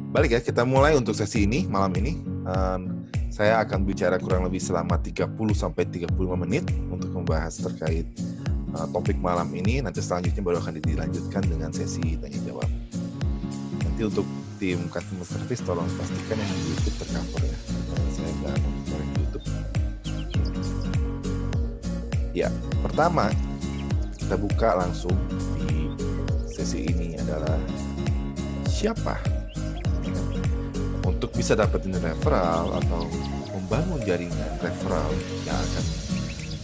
Balik ya, kita mulai untuk sesi ini, malam ini. Saya akan bicara kurang lebih selama 30-35 menit untuk membahas terkait topik malam ini. Nanti selanjutnya baru akan dilanjutkan dengan sesi tanya-jawab. Nanti untuk tim customer service tolong pastikan yang di YouTube tercover ya. Saya nggak monitor YouTube. Ya, pertama kita buka langsung di sesi ini adalah siapa? Untuk bisa dapetin referral atau membangun jaringan referral yang akan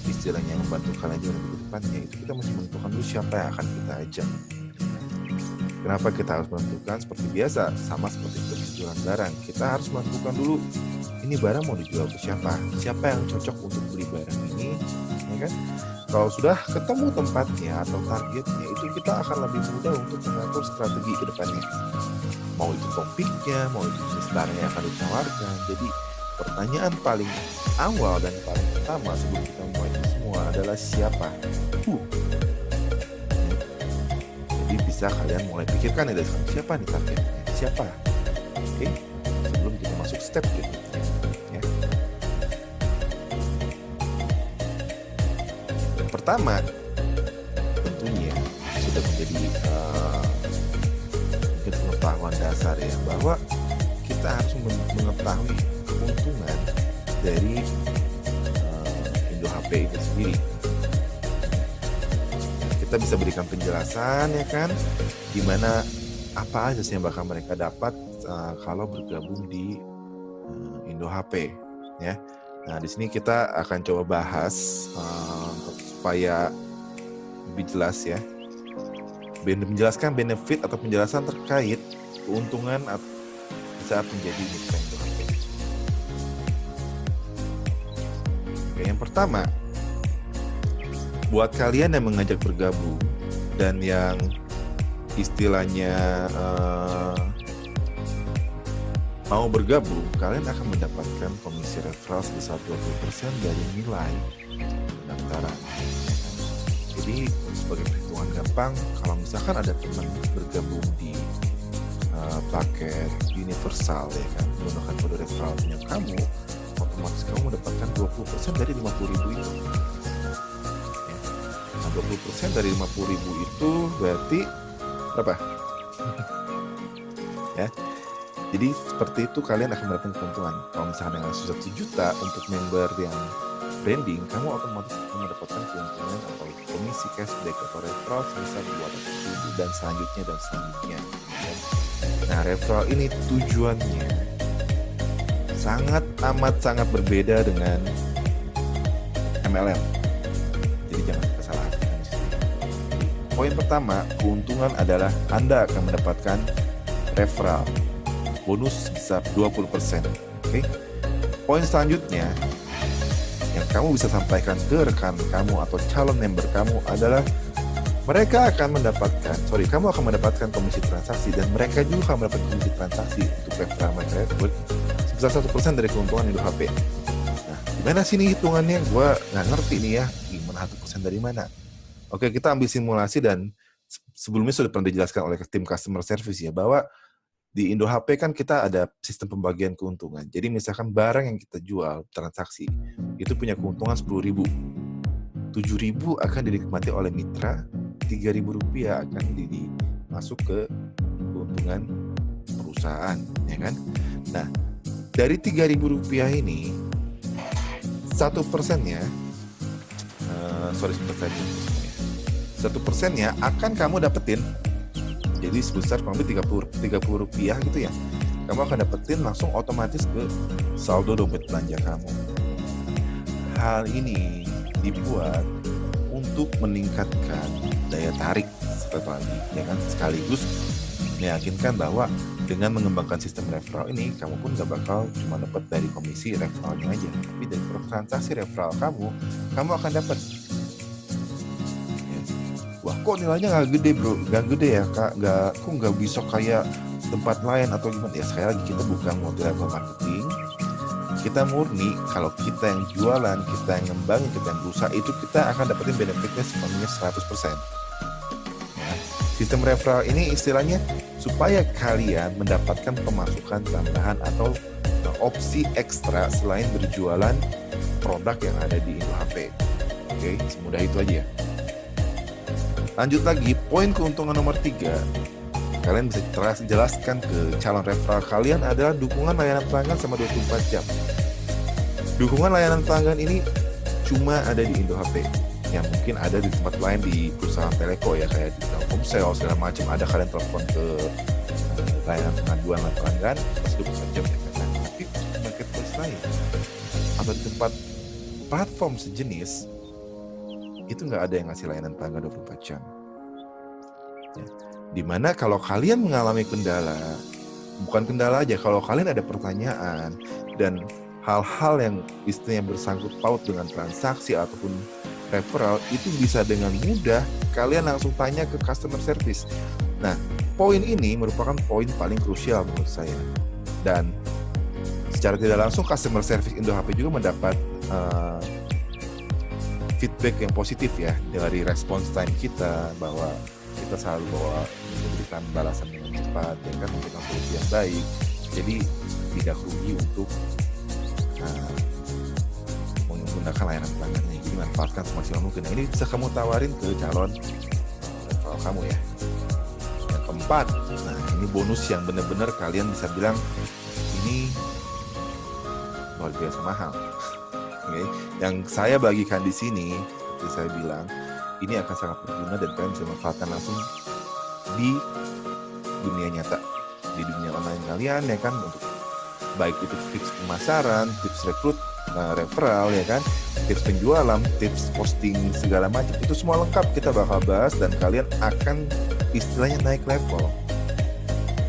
istilahnya membantu kalian jauh lebih depannya, itu kita mesti menentukan dulu siapa yang akan kita ajak. Kenapa kita harus menentukan? Seperti biasa, sama seperti penjualan barang, kita harus menentukan dulu ini barang mau dijual ke siapa yang cocok untuk beli barang ini, ya kan? Kalau sudah ketemu tempatnya atau targetnya, itu kita akan lebih mudah untuk mengatur strategi ke depannya. Mau itu topiknya, mau itu jenis barang yang akan ditawarkan. Jadi pertanyaan paling awal dan paling pertama sebelum kita mulai itu semua adalah siapa? Jadi bisa kalian mulai pikirkan ya dari sekarang, siapa nih targetnya? Siapa? Oke, sebelum kita masuk step berikutnya. Ya. Yang pertama, tentunya sudah menjadi pengetahuan dasar ya, bahwa kita harus mengetahui keuntungan dari Indo HP itu sendiri. Kita bisa berikan penjelasan ya kan, gimana apa aja sih yang bakal mereka dapat kalau bergabung di Indo HP ya. Nah di sini kita akan coba bahas supaya lebih jelas ya, menjelaskan benefit atau penjelasan terkait keuntungan saat menjadi mitra Indo HP. Oke, yang pertama, buat kalian yang mengajak bergabung dan yang istilahnya mau bergabung, kalian akan mendapatkan komisi referral sebesar 20% dari nilai pendaftaran. Jadi sebagai perhitungan gampang, kalau misalkan ada teman bergabung di paket universal ya kan, menggunakan kode referralnya kamu, otomatis kamu mendapatkan 20% dari 50.000 itu ya. Nah 20% dari 50.000 itu berarti berapa? Ya, jadi seperti itu kalian akan mendapatkan keuntungan. Kalau misalnya dengan 1 juta untuk member yang branding, kamu otomatis akan mendapatkan keuntungan atau komisi cashback atau referral sebesar 200.000 dan selanjutnya. Nah, referral ini tujuannya sangat berbeda dengan MLM. Jadi jangan kesalahan. Poin pertama, keuntungan adalah Anda akan mendapatkan referral bonus sebesar 20%. Oke. Poin selanjutnya yang kamu bisa sampaikan ke rekan kamu atau calon member kamu adalah kamu akan mendapatkan komisi transaksi dan mereka juga akan mendapatkan komisi transaksi untuk referral mereka tersebut sebesar 1% dari keuntungan Indo HP. Nah, gimana sih nih hitungannya? Gue nggak ngerti nih ya, gimana 1% dari mana? Oke, kita ambil simulasi dan sebelumnya sudah pernah dijelaskan oleh tim customer service ya, bahwa di Indo HP kan kita ada sistem pembagian keuntungan. Jadi misalkan barang yang kita jual, transaksi, itu punya keuntungan 10.000. 7.000 akan dinikmati oleh mitra, 3.000 rupiah akan masuk ke keuntungan perusahaan, ya kan? Nah, dari 3.000 rupiah ini, 1%-nya, 1%-nya akan kamu dapetin. Jadi sebesar kurang lebih 30 rupiah gitu ya. Kamu akan dapetin langsung otomatis ke saldo dompet belanja kamu. Hal ini dibuat untuk meningkatkan daya tarik tadi, ya kan, sekaligus meyakinkan bahwa dengan mengembangkan sistem referral ini, kamu pun gak bakal cuma dapat dari komisi referralnya aja, tapi dari transaksi referral kamu akan dapat. Ya. Wah, kok nilainya nggak gede bro? Nggak gede ya kak? Kok nggak bisa kayak tempat lain atau gimana? Ya sekali lagi kita bukan multi level marketing. Kita murni kalau kita yang jualan, kita yang ngembangin, kita yang berusaha, itu kita akan dapetin benefitnya sepenuhnya 100%. Ya. Sistem referral ini istilahnya supaya kalian mendapatkan pemasukan tambahan atau opsi ekstra selain berjualan produk yang ada di Indo HP. Oke, semudah itu aja ya. Lanjut lagi, poin keuntungan nomor 3. Kalian bisa jelaskan ke calon referral kalian adalah dukungan layanan pelanggan sama 24 jam. Dukungan layanan pelanggan ini cuma ada di Indo HP. Yang mungkin ada di tempat lain di perusahaan telco ya, kayak di Telkomsel segala macam, ada kalian telepon ke layanan pengaduan pelanggan pas 24 jam ya kan. Tapi marketplace lain atau di tempat platform sejenis itu nggak ada yang ngasih layanan pelanggan 24 jam ya. Dimana kalau kalian mengalami kendala, bukan kendala aja, kalau kalian ada pertanyaan dan hal-hal yang istilahnya bersangkut paut dengan transaksi ataupun referral, itu bisa dengan mudah kalian langsung tanya ke customer service. Nah, poin ini merupakan poin paling krusial menurut saya. Dan secara tidak langsung customer service Indo HP juga mendapat feedback yang positif ya dari response time kita, bahwa kita selalu memberikan balasan dengan cepat, ya kan, memberikan solusi yang baik. Jadi tidak rugi untuk menggunakan layanan pelanggan ini. Jadi manfaatkan semaksimal mungkin. Ini bisa kamu tawarin ke calon referral kamu ya. Yang keempat, nah ini bonus yang benar-benar kalian bisa bilang ini luar biasa mahal. Okay. Yang saya bagikan di sini, seperti saya bilang, ini akan sangat berguna dan kalian bisa manfaatkan langsung di dunia nyata, di dunia online kalian ya kan, untuk baik itu tips pemasaran, tips rekrut, referral ya kan, tips penjualan, tips posting segala macam, itu semua lengkap kita bakal bahas dan kalian akan istilahnya naik level.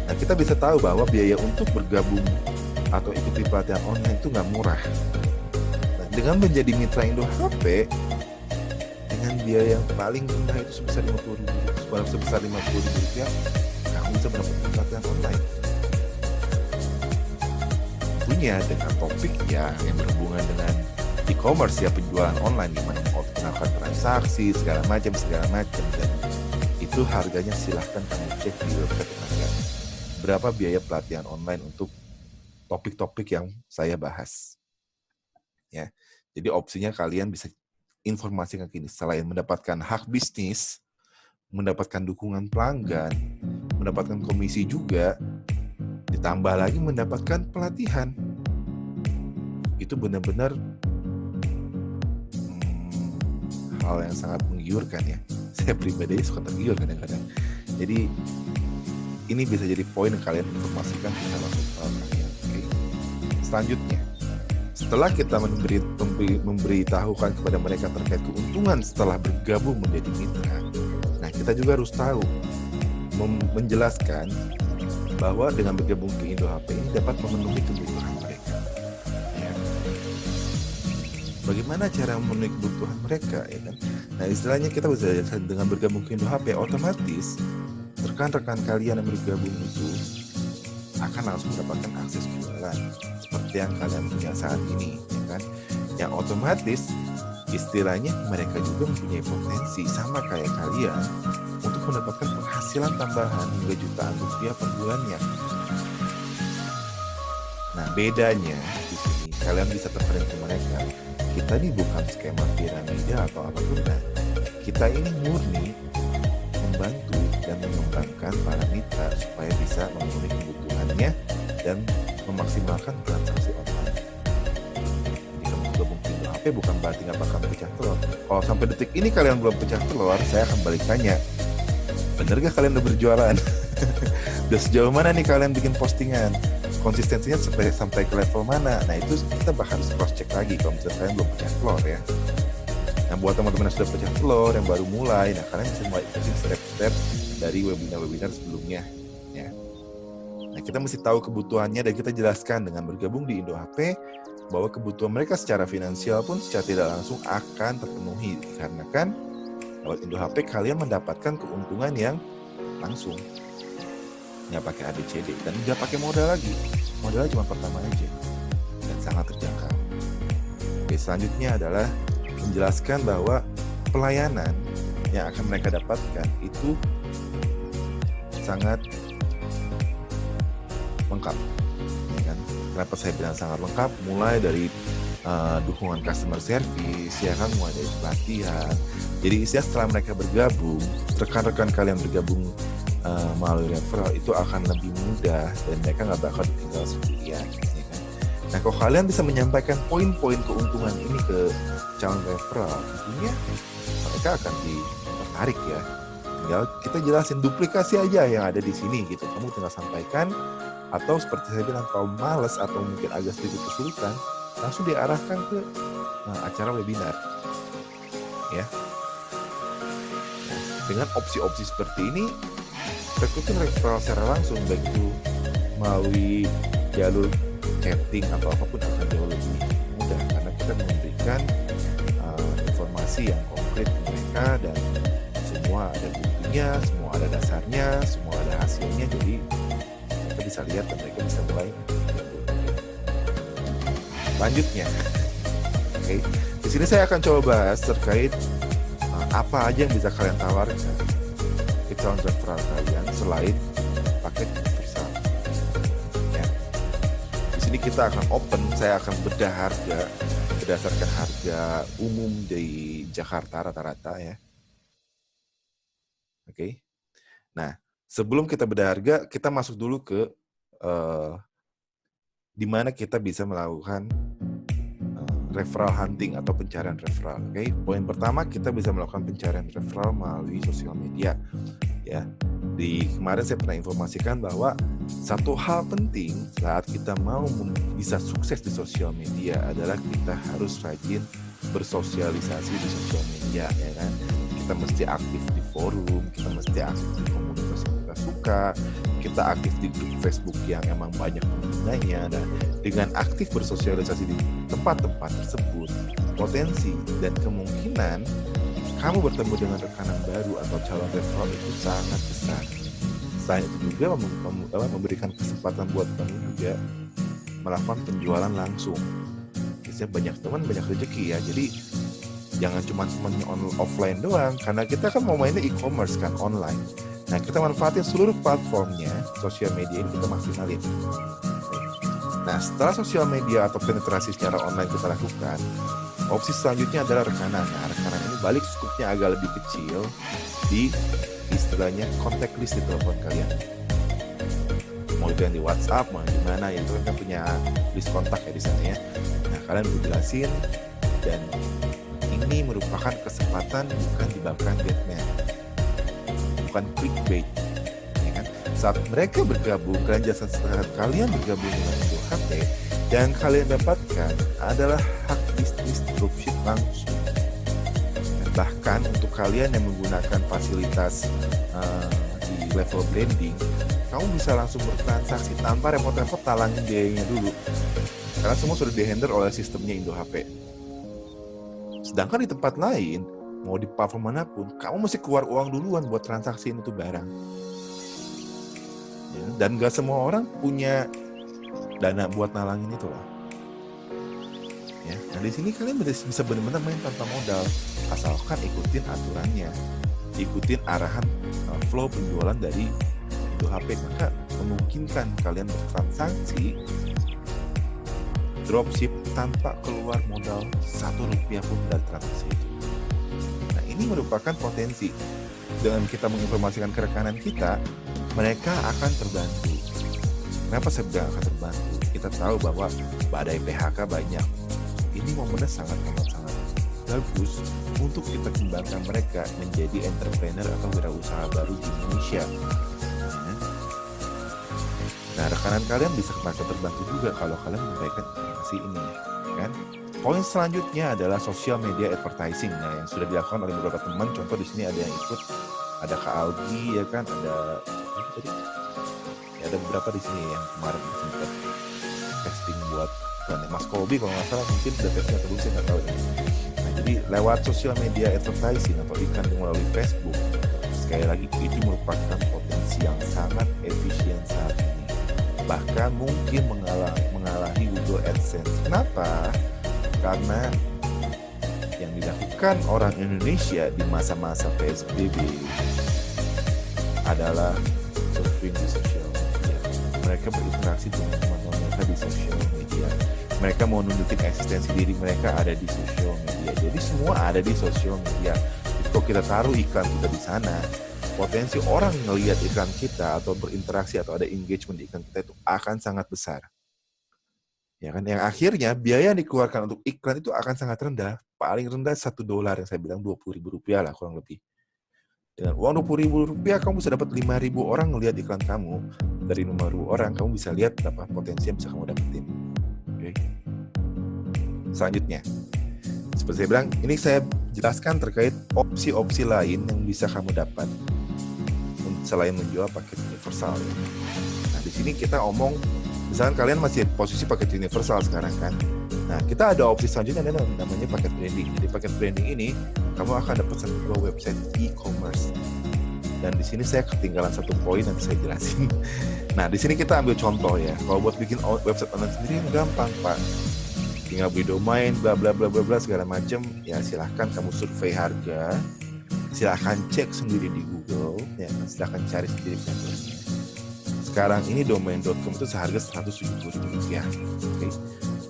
Nah, kita bisa tahu bahwa biaya untuk bergabung atau ikuti pelatihan online itu nggak murah. Nah, dengan menjadi mitra Indo HP dengan biaya yang paling rendah itu sebesar Rp50.000, kamu bisa mendapatkan pelatihan online. Tentunya dengan topik ya yang berhubungan dengan e-commerce ya, penjualan online, gimana melakukan transaksi segala macam, dan itu harganya silahkan kamu cek di website kita. Berapa biaya pelatihan online untuk topik-topik yang saya bahas ya. Jadi opsinya kalian bisa informasikan kini, selain mendapatkan hak bisnis, mendapatkan dukungan pelanggan, mendapatkan komisi juga, ditambah lagi mendapatkan pelatihan. Itu benar-benar hal yang sangat menggiurkan ya. Saya pribadi suka tergiur kadang-kadang. Jadi ini bisa jadi poin yang kalian informasikan ke calon kalian. Oke. Selanjutnya, setelah kita memberitahukan kepada mereka terkait keuntungan setelah bergabung menjadi mitra, nah kita juga harus tahu menjelaskan bahwa dengan bergabung ke Indo HP ini dapat memenuhi kebutuhan mereka. Ya. Bagaimana cara memenuhi kebutuhan mereka, ya kan? Nah, istilahnya kita bisa dengan bergabung ke Indo HP, otomatis rekan-rekan kalian yang bergabung itu akan langsung mendapatkan akses jualan seperti yang kalian punya saat ini, ya kan? Yang otomatis istilahnya mereka juga mempunyai potensi sama kayak kalian untuk mendapatkan penghasilan tambahan hingga jutaan rupiah per bulannya. Nah, bedanya di sini kalian bisa tertarik ke mereka. Kita ini bukan skema piramida atau apapun. Nah, kita ini murni membantu dan mengembangkan para mitra supaya bisa memenuhi kebutuhannya dan memaksimalkan transaksi online. Jadi kamu gabung ke Indo HP bukan berarti nggak bakal pecah telur. Kalau sampai detik ini kalian belum pecah telur, saya akan balik tanya, bener gak kalian udah berjualan? Udah sejauh mana nih kalian bikin postingan? Konsistensinya sampai ke level mana? Nah, itu kita harus cross check lagi kalau misalnya kalian belum pecah telur ya. Nah, buat teman-teman yang sudah pecah telur, yang baru mulai, nah kalian bisa mulai ikutin step-step dari webinar-webinar sebelumnya ya. Nah, kita mesti tahu kebutuhannya dan kita jelaskan dengan bergabung di Indo HP bahwa kebutuhan mereka secara finansial pun secara tidak langsung akan terpenuhi, karena kan lewat Indo HP kalian mendapatkan keuntungan yang langsung, nggak pakai ABCD dan nggak pakai modal lagi, modalnya cuma pertama aja dan sangat terjangkau. Oke, selanjutnya adalah menjelaskan bahwa pelayanan yang akan mereka dapatkan itu sangat lengkap, ya kan? Kenapa saya bilang sangat lengkap? Mulai dari dukungan customer service, ya kan, mulai dari pelatihan. Jadi istilah setelah mereka bergabung, rekan-rekan kalian bergabung melalui referral itu akan lebih mudah dan mereka nggak bakal ditinggal sendirian, ya kan? Nah, kalau kalian bisa menyampaikan poin-poin keuntungan ini ke calon referral, tentunya mereka akan tertarik ya. Tinggal kita jelasin duplikasi aja yang ada di sini gitu. Kamu tinggal sampaikan, atau seperti saya bilang kalau males atau mungkin agak sedikit kesulitan, langsung diarahkan ke acara webinar, ya. Nah, dengan opsi-opsi seperti ini, rekrutin referral secara langsung, baik itu melalui jalur chatting atau apapun, akan jauh lebih mudah karena kita memberikan informasi yang konkret ke mereka dan semua ada buktinya, semua ada dasarnya, semua ada hasilnya, jadi mereka bisa lihat dan mereka bisa mulai. Lanjutnya, oke. Di sini saya akan coba bahas terkait apa aja yang bisa kalian tawarkan ke calon referral kalian selain paket universal. Ya. Di sini kita akan open, saya akan bedah harga berdasarkan harga umum di Jakarta rata-rata ya. Oke. Nah, sebelum kita bedah harga, kita masuk dulu ke di mana kita bisa melakukan referral hunting atau pencarian referral. Oke, poin pertama, kita bisa melakukan pencarian referral melalui sosial media. Ya, kemarin saya pernah informasikan bahwa satu hal penting saat kita mau bisa sukses di sosial media adalah kita harus rajin bersosialisasi di sosial media, ya kan? Kita mesti aktif di forum, kita mesti aktif di komunitas yang kita suka, kita aktif di grup Facebook yang emang banyak penggunanya. Dan dengan aktif bersosialisasi di tempat-tempat tersebut, potensi dan kemungkinan kamu bertemu dengan rekanan baru atau calon referral itu sangat besar. Selain itu juga memberikan kesempatan buat kamu juga melakukan penjualan langsung. Biasanya banyak teman banyak rezeki ya. Jadi jangan cuma offline doang, karena kita kan mau mainnya e-commerce kan, online. Nah, kita manfaatin seluruh platformnya, sosial media ini kita maksimalin. Nah, setelah sosial media atau penetrasi secara online kita lakukan, opsi selanjutnya adalah rekanan. Nah, rekanan ini balik skupnya agak lebih kecil di istilahnya contact list di telepon kalian. Mau itu yang di WhatsApp, mau di mana, ya itu kan punya list kontak ya di sana ya. Nah, kalian udah jelasin, dan ini merupakan kesempatan bukan jebakan Batman, bukan clickbait, ya kan? Saat mereka bergabung, kalian bergabung dengan IndoHP, yang kalian dapatkan adalah hak bisnis dropship langsung. Dan bahkan untuk kalian yang menggunakan fasilitas di level branding, kamu bisa langsung bertransaksi tanpa repot-repot talangin biayanya dulu, karena semua sudah di-handle oleh sistemnya IndoHP. Sedangkan di tempat lain, mau di platform manapun, kamu mesti keluar uang duluan buat transaksiin itu barang. Ya, dan gak semua orang punya dana buat nalangin itu lah. Ya, nah di sini kalian bisa benar-benar main tanpa modal, asalkan ikutin aturannya, ikutin arahan flow penjualan dari IndoHP, maka memungkinkan kalian bertransaksi dropship tanpa keluar modal Rp1 pun dari transaksi itu. Nah, ini merupakan potensi. Dengan kita menginformasikan ke rekanan kita, mereka akan terbantu. Kenapa saya bilang akan terbantu? Kita tahu bahwa badai PHK banyak. Ini momennya sangat bagus untuk kita kembangkan mereka menjadi entrepreneur atau wirausaha baru di Indonesia. Nah, rekanan kalian bisa merasa terbantu juga kalau kalian menyampaikan informasi ini, kan? Poin selanjutnya adalah social media advertising. Nah, yang sudah dilakukan oleh beberapa teman, contoh di sini ada yang ikut, ada Kak Algi, ya kan, ada beberapa di sini yang kemarin sempat testing buat Mas Kobi kalau nggak salah, mungkin udah testing atau belum, saya nggak tahu ya. Nah, jadi lewat social media advertising atau iklan melalui Facebook, sekali lagi itu merupakan potensi yang sangat efisien saat ini. Bahkan mungkin mengalahi Google AdSense. Kenapa? Karena yang dilakukan orang Indonesia di masa-masa PSBB adalah shopping di sosial media. Mereka berinteraksi dengan teman-teman mereka di sosial media. Mereka mau nunjukin eksistensi diri mereka ada di sosial media. Jadi semua ada di sosial media. Jadi kalau kita taruh iklan kita di sana, potensi orang ngelihat iklan kita atau berinteraksi atau ada engagement di iklan kita itu akan sangat besar. Ya kan, yang akhirnya biaya yang dikeluarkan untuk iklan itu akan sangat rendah, paling rendah $1 yang saya bilang Rp20.000 lah kurang lebih. Dengan uang Rp20.000 kamu bisa dapat 5.000 orang ngelihat iklan kamu. Dari 5.000 orang kamu bisa lihat berapa potensi yang bisa kamu dapetin. Oke. Selanjutnya, seperti saya bilang, ini saya jelaskan terkait opsi-opsi lain yang bisa kamu dapat selain menjual paket universal. Ya. Nah, di sini kita omong, misalkan kalian masih posisi paket universal sekarang kan. Nah, kita ada opsi selanjutnya namanya paket branding. Jadi paket branding ini kamu akan dapat sebuah website e-commerce. Dan di sini saya ketinggalan satu poin nanti saya jelasin. Nah, di sini kita ambil contoh ya. Kalau buat bikin website online sendiri yang gampang, Pak. Tinggal beli domain, bla bla bla bla bla segala macam. Ya silahkan kamu survei harga. Silahkan cek sendiri di Google. Ya, silahkan cari sendiri preferensinya. Sekarang ini domain.com itu seharga Rp170.000. Okay.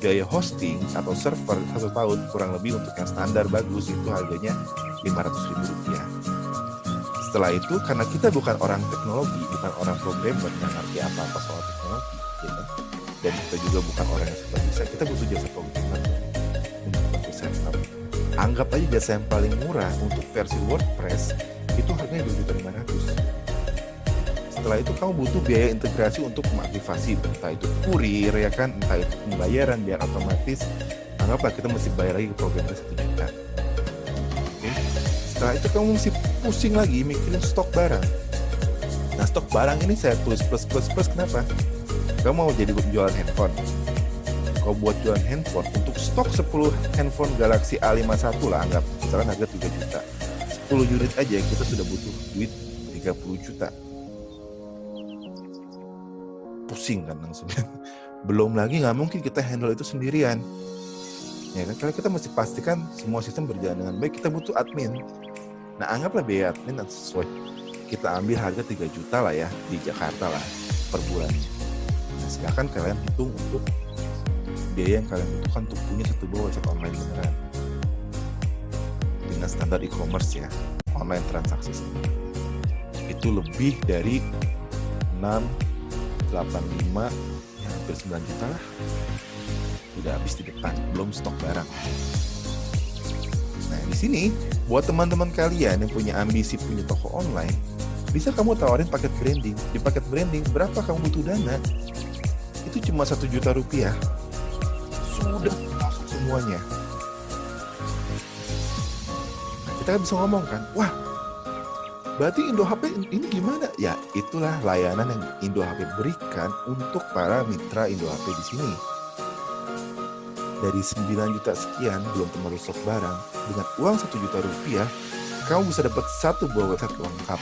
Biaya hosting atau server 1 tahun kurang lebih untuk yang standar bagus itu harganya Rp500.000. Setelah itu karena kita bukan orang teknologi, bukan orang programmer yang ngerti apa-apa soal teknologi, ya kan? Dan kita juga bukan orang yang super bisa, kita butuh jasa programmer untuk membantu setup. Anggap aja jasa yang paling murah untuk versi WordPress itu harganya Rp2.500.000. Setelah itu kamu butuh biaya integrasi untuk mengaktifasi, entah itu kurir ya kan, entah itu pembayaran biar otomatis. Anggaplah kita mesti bayar lagi ke programmer Rp1 juta. Oke. Setelah itu kamu mesti pusing lagi mikirin stok barang. Nah, stok barang ini saya tulis plus kenapa? Kamu mau jadi jualan handphone. Kalau buat jualan handphone, untuk stok 10 handphone Galaxy A51 lah, anggap misalkan harga 3 juta. 10 unit aja kita sudah butuh duit 30 juta. Pusing kan langsung. Belum lagi nggak mungkin kita handle itu sendirian. Ya kan, karena kita mesti pastikan semua sistem berjalan dengan baik, kita butuh admin. Nah, anggaplah biaya admin sesuai. Kita ambil harga 3 juta lah ya, di Jakarta lah, per bulan. Nah, silahkan kalian hitung untuk biaya yang kalian butuhkan untuk punya satu buah website online beneran. Dengan standar e-commerce ya, online transaksi sendiri. Itu lebih dari 685, ya hampir 9 juta lah. Udah habis di depan, belum stok barang. Nah, di sini buat teman-teman kalian yang punya ambisi punya toko online, bisa kamu tawarin paket branding. Di paket branding berapa kamu butuh dana? Itu cuma Rp1 juta. Sudah masuk semuanya. Nah, kita kan bisa ngomong kan, wah, berarti Indo HP ini gimana? Ya, itulah layanan yang Indo HP berikan untuk para mitra Indo HP di sini. Dari 9 juta sekian, belum termasuk stok barang, dengan uang Rp1 juta, kamu bisa dapat satu buah website lengkap.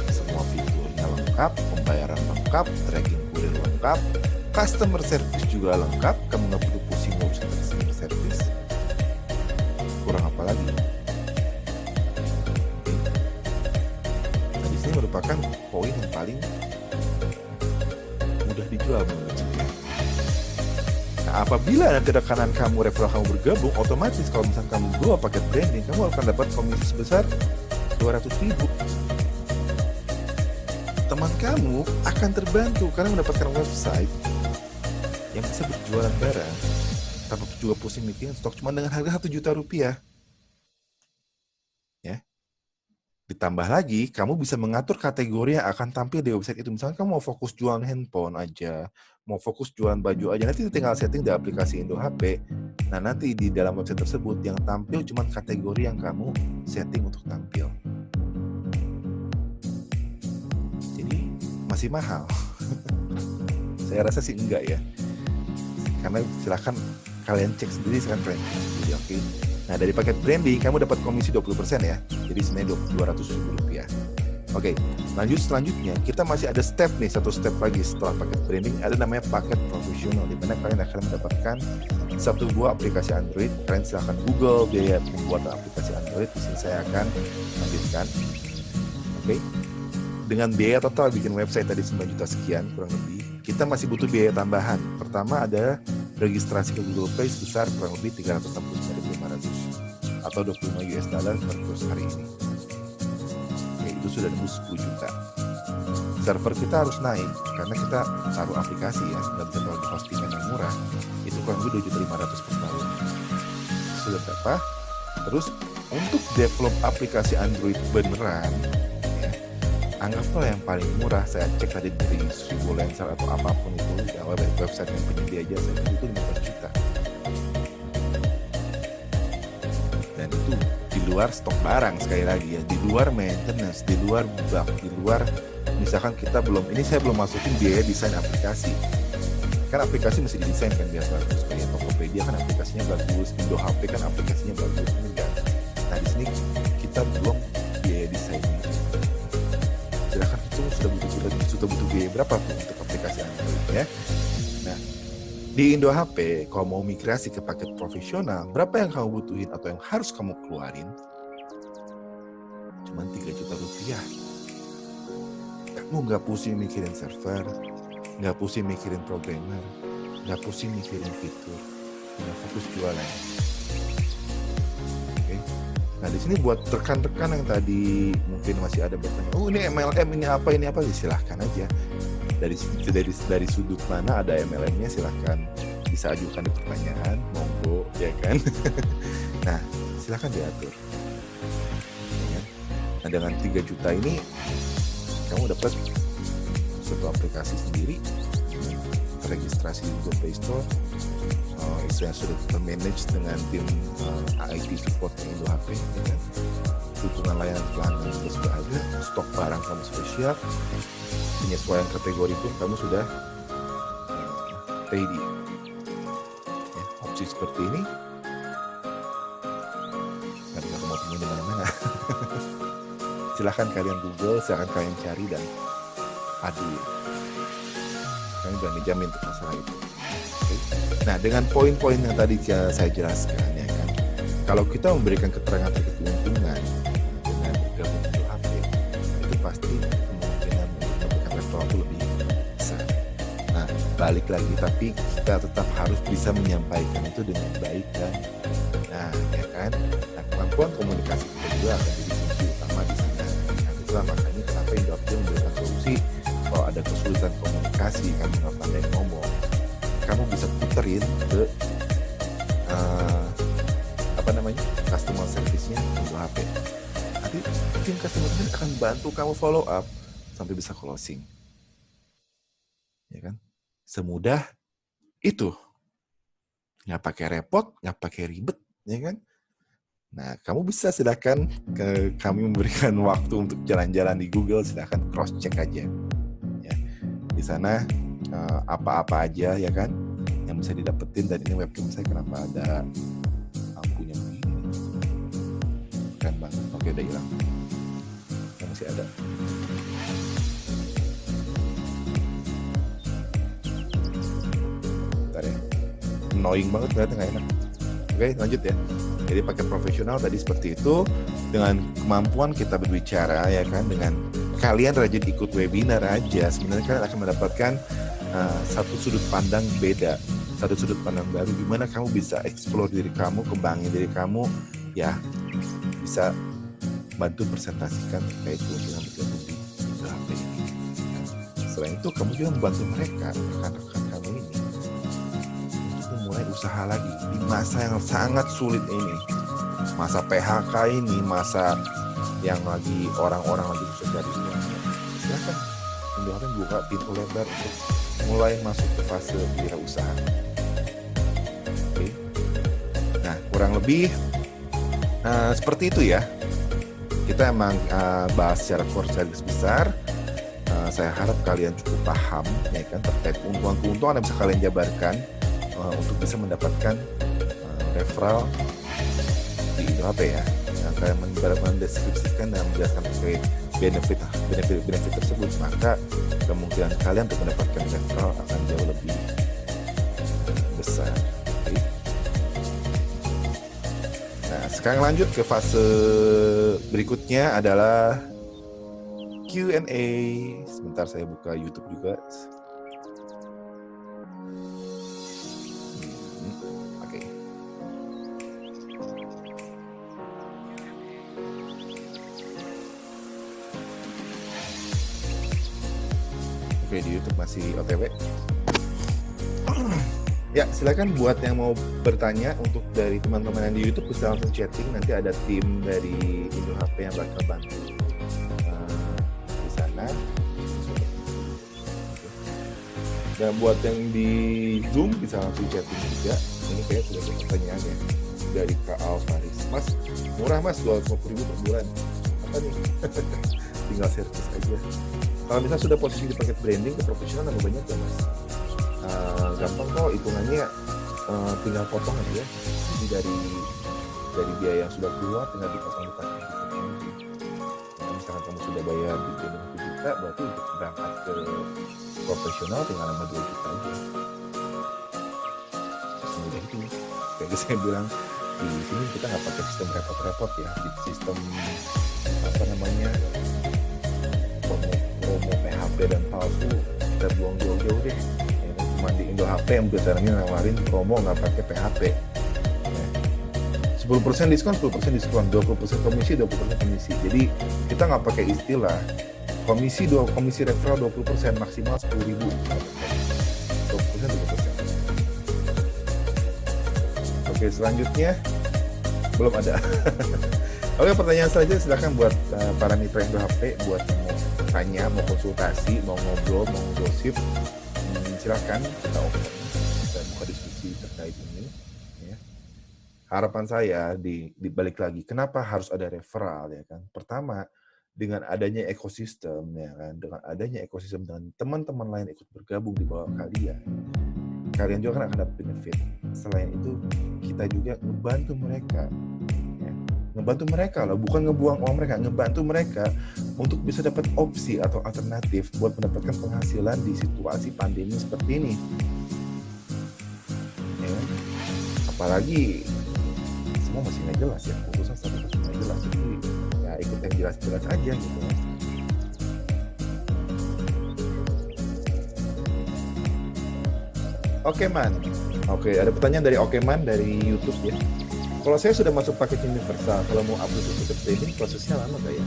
Semua fiturnya lengkap, pembayaran lengkap, tracking kurir lengkap, customer service juga lengkap, kamu nggak perlu pusing ngurusin customer service. Kurang apa lagi? Nah, di sini merupakan poin yang paling mudah dijual menurut saya. Nah, apabila nanti rekanan kamu, referral kamu bergabung, otomatis kalau misalnya kamu jual paket branding, kamu akan dapat komisi sebesar 200.000. Teman kamu akan terbantu karena mendapatkan website yang bisa berjualan barang tanpa juga pusing mikirin stok, cuma dengan harga Rp1 juta. Ya. Ditambah lagi, kamu bisa mengatur kategori yang akan tampil di website itu. Misalnya kamu mau fokus jualan handphone aja, mau fokus jualan baju aja, nanti tinggal setting di aplikasi Indo HP. Nah, nanti di dalam website tersebut yang tampil cuma kategori yang kamu setting untuk tampil. Jadi masih mahal. Saya rasa sih enggak ya. Karena silahkan kalian cek sendiri, oke. Nah, dari paket branding kamu dapat komisi 20% ya. Jadi sebenarnya Rp200.000. Oke, selanjutnya kita masih ada satu step lagi setelah paket branding, ada namanya paket profesional, di mana kalian akan mendapatkan satu buah aplikasi Android. Kalian silahkan Google biaya pembuatan aplikasi Android, di sini saya akan lanjutkan. Oke. dengan biaya total bikin website tadi 9 juta sekian kurang lebih, kita masih butuh biaya tambahan. Pertama ada registrasi ke Google Play sebesar kurang lebih 369.500 atau 25 US dollar per kurs hari ini. Oke, itu sudah nembus 10 juta. Server kita harus naik karena kita taruh aplikasi ya, nggak bisa taruh di hostingan yang murah. Itu kurang lebih 2.500.000 per tahun. Sudah berapa? Terus untuk develop aplikasi Android beneran, ya, anggaplah yang paling murah, saya cek tadi dari Freelancer atau apapun itu, ya, website yang penyedia jasa itu 15 juta. Dan itu di luar stok barang sekali lagi ya, di luar maintenance, di luar bug, di luar misalkan kita belum, ini saya belum masukin biaya desain aplikasi. Kan aplikasi mesti didesain kan biar bagus, kayak Tokopedia kan aplikasinya bagus, Indo HP kan aplikasinya bagus, enggak. Nah di sini kita belum biaya desainnya. Silakan itu sudah butuh biaya berapa tuh untuk aplikasi Android ya. Nah di Indo HP kalau mau migrasi ke paket profesional, berapa yang kamu butuhin atau yang harus kamu keluarin? Cuman 3 juta rupiah. Kamu nggak pusing mikirin server, nggak pusing mikirin programmer, nggak pusing mikirin fitur, nggak fokus jualan. Oke. Nah di sini buat rekan-rekan yang tadi mungkin masih ada bertanya, oh ini MLM ini apa, silahkan aja. Dari sudut mana ada MLM-nya silahkan bisa ajukan di pertanyaan, monggo ya kan. Nah silahkan diatur. Nah dengan 3 juta ini kamu dapat satu aplikasi sendiri, registrasi di Google Play Store, yang sudah termanage dengan tim IT support Indo HP, ya kan? Dukungan layanan pelanggan juga sudah ada, stok barang kamu sudah siap, penyesuaian kategori pun kamu sudah ready. Ya, opsi seperti ini, nggak bisa kamu temuin di mana-mana. Silahkan kalian Google, silahkan kalian cari dan adu. Kami berani jamin untuk masalah itu. Okay. Nah, dengan poin-poin yang tadi saya jelaskan, ya kan, kalau kita memberikan keterangan terkait keuntungan dengan bergabung di HP, itu pasti kemungkinan mendapatkan referral itu lebih besar. Nah, balik lagi, tapi kita tetap harus bisa menyampaikan itu dengan baik dan, nah, ya kan, nah, kemampuan komunikasi kita juga akan jadi kunci utama di sana. Nah, itulah makanya kenapa Indohp memberikan solusi. Kalau ada kesulitan komunikasi, kamu nggak pandai ngomong, kamu bisa puterin ke customer service-nya Indo HP. Nanti tim customer service akan bantu kamu follow up sampai bisa closing. Ya kan? Semudah itu. Nggak pakai repot, nggak pakai ribet, ya kan? Nah, kamu bisa silakan kami memberikan waktu untuk jalan-jalan di Google, silakan cross check aja. Ya. Di sana apa-apa aja ya kan yang bisa didapetin, dan ini webcam saya kenapa ada lampunya begini. Keren banget. Oke, udah hilang. Yang masih ada. Bentar ya. Annoying banget, ternyata nggak enak. Oke, lanjut ya. Jadi paket profesional tadi seperti itu, dengan kemampuan kita berbicara ya kan, dengan kalian rajin ikut webinar aja, sebenarnya kalian akan mendapatkan satu sudut pandang beda, satu sudut pandang baru, gimana kamu bisa explore diri kamu, kembangin diri kamu, ya bisa bantu presentasikan terkait keuntungan bergabung di HP ini. Selain itu, kamu juga membantu mereka, rekan-rekan kamu ini, untuk mulai usaha lagi di masa yang sangat sulit ini, masa PHK ini, masa yang lagi orang-orang lagi susah cari uang. Silakan Indohp buka pintu lebar untuk mulai masuk ke fase wirausaha. Oke. Nah, kurang lebih seperti itu ya. Kita emang bahas secara core, secara besar. Saya harap kalian cukup paham ya kan terkait keuntungan-keuntungan yang bisa kalian jabarkan untuk bisa mendapatkan referral di Indohp ya. Yang kalian mendeskripsikan dan menjelaskan terkait benefit tersebut, maka kemungkinan kalian untuk mendapatkan referral akan jauh lebih besar. Okay. Nah, sekarang lanjut ke fase berikutnya adalah Q&A. Sebentar saya buka YouTube juga. Oke. Oke, di YouTube masih OTW. Ya, silakan buat yang mau bertanya untuk dari teman-teman yang di YouTube bisa langsung chatting. Nanti ada tim dari Indo HP yang bakal bantu di sana. Dan buat yang di Zoom bisa langsung chatting juga. Ini kayak sudah ada pertanyaan ya dari Kak Alvaris. Mas, murah mas, 250.000 per bulan. Apa nih? Tinggal servis aja. Kalau misalnya sudah posisi di paket branding ke profesional nambah banyak ya mas. Gampang kok hitungannya, tinggal potong aja. Jadi dari biaya yang sudah keluar tinggal dipotong di paket. Nah, misalkan kamu sudah bayar di branding 1 juta, berarti untuk berangkat ke profesional tinggal nambah 2 juta aja. Semudah itu. Kayak saya bilang di sini kita nggak pakai sistem repot-repot ya, sistem apa namanya promo PHP dan palsu kita buang jauh-jauh deh. Cuma di Indo HP yang biasanya nawarin promo nggak pakai PHP. 10% diskon, 10% diskon, 20% komisi, 20% komisi. Jadi kita nggak pakai istilah komisi referral 20%, maksimal 10.000. 20%, 20%. Oke, selanjutnya belum ada. Oke, pertanyaan selanjutnya silakan buat para mitra Indo HP, buat yang mau tanya, mau konsultasi, mau ngobrol, mau gosip. Silakan kita open dan buka diskusi terkait ini. Ya. Harapan saya di balik lagi, kenapa harus ada referral ya kan? Pertama, dengan adanya ekosistem ya kan, dengan adanya ekosistem dan teman-teman lain ikut bergabung di bawah kalian juga kan akan dapat benefit. Selain itu, kita juga ngebantu mereka. Ya. Ngebantu mereka loh, bukan ngebuang uang mereka, ngebantu mereka untuk bisa dapat opsi atau alternatif buat mendapatkan penghasilan di situasi pandemi seperti ini. Ya. Apalagi semua masih nggak jelas ya, urusan status masih nggak jelas, jadi ya ikut yang jelas-jelas aja gitu. Okeman, oke ada pertanyaan dari Okeman dari YouTube ya. Kalau saya sudah masuk paket universal, kalau mau upload ke branding prosesnya lama nggak ya?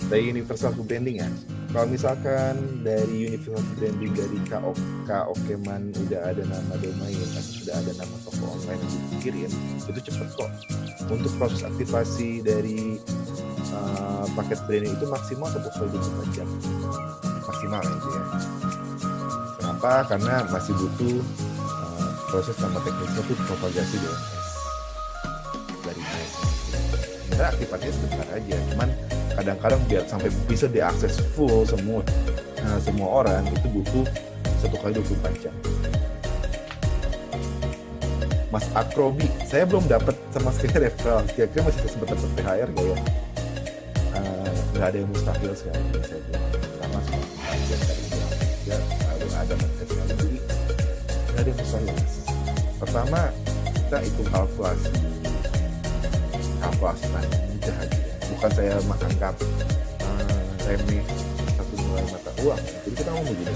Dari universal ke branding ya. Kalau misalkan dari universal ke branding dari Kak Okeman udah ada nama domain atau sudah ada nama toko online yang dikirim, itu cepet kok. Untuk proses aktivasi dari paket branding itu maksimal 1x24 jam. Maksimal itu ya. Kenapa? Karena masih butuh proses nama teknisnya itu propagasi DNS dari naik. Sebenarnya aktivitasnya sebentar aja, cuman kadang-kadang biar sampai bisa diakses full semua orang itu butuh 1x24 jam. Mas Akrobi, saya belum dapat sama sekali referral. Kira-kira masih sempat dapat THR gak ya? Nggak ada yang mustahil sekarang. Saya bilang sama aja dari ya selalu ada material, jadi nggak ada yang mustahil. Pertama kita hitung kalkulasi mudah aja. Bukan saya menganggap remeh satu nilai mata uang. Jadi kita ngomong begini,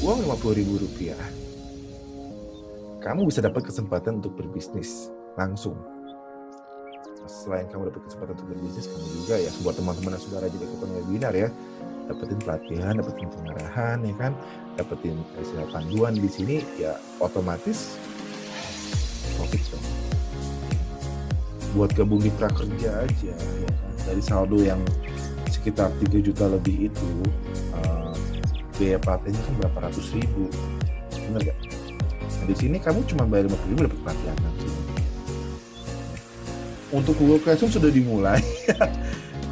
uang Rp50.000, kamu bisa dapat kesempatan untuk berbisnis langsung. Selain kamu dapat kesempatan untuk berbisnis, kamu juga ya buat teman-teman yang sudah rajin ikutan webinar ya, dapetin pelatihan, dapetin pengarahan ya kan, dapetin istilah panduan di sini ya otomatis profit dong. Buat gabung di prakerja aja ya kan, dari saldo yang sekitar 3 juta lebih itu biaya pelatihannya kan berapa ratus ribu, bener gak? Nah di sini kamu cuma bayar 50.000 dapat pelatihan langsung. Untuk Google Classroom sudah dimulai.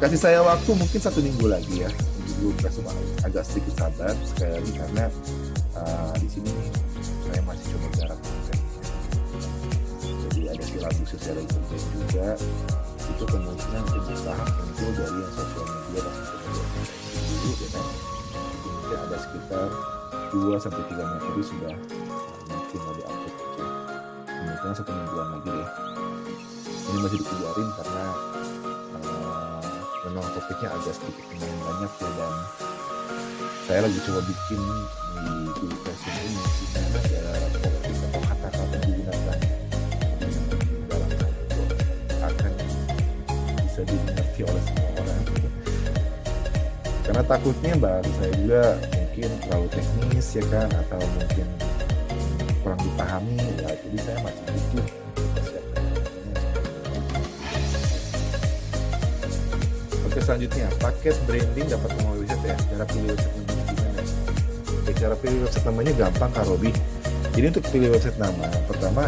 Kasih saya waktu mungkin 1 minggu lagi ya. Google Classroom agak sedikit sabar sekali lagi karena di sini saya masih coba garap konten. Jadi ada silabus secara internet juga. Itu kemungkinan untuk bertahap muncul dari yang sosial media dan dulu ya kan. Mungkin ada sekitar 2-3 materi sudah mungkin mau di-upload aja. Kemungkinan 1 mingguan lagi deh. Ini masih dikeluarin karena memang topiknya agak sedikit lumayan banyak ya, dan saya lagi coba bikin di Google Classroom ini gimana ya topik atau kata-kata digunakan dalam satu akan bisa dimengerti oleh semua orang. Karena takutnya bahasa saya juga mungkin terlalu teknis ya kan, atau mungkin kurang dipahami ya, jadi saya masih butuh persiapan. Oke, selanjutnya paket branding dapat melalui website ya. Cara pilih website namanya gimana? Oke, cara pilih website namanya gampang Kak Robi. Jadi untuk pilih website nama, pertama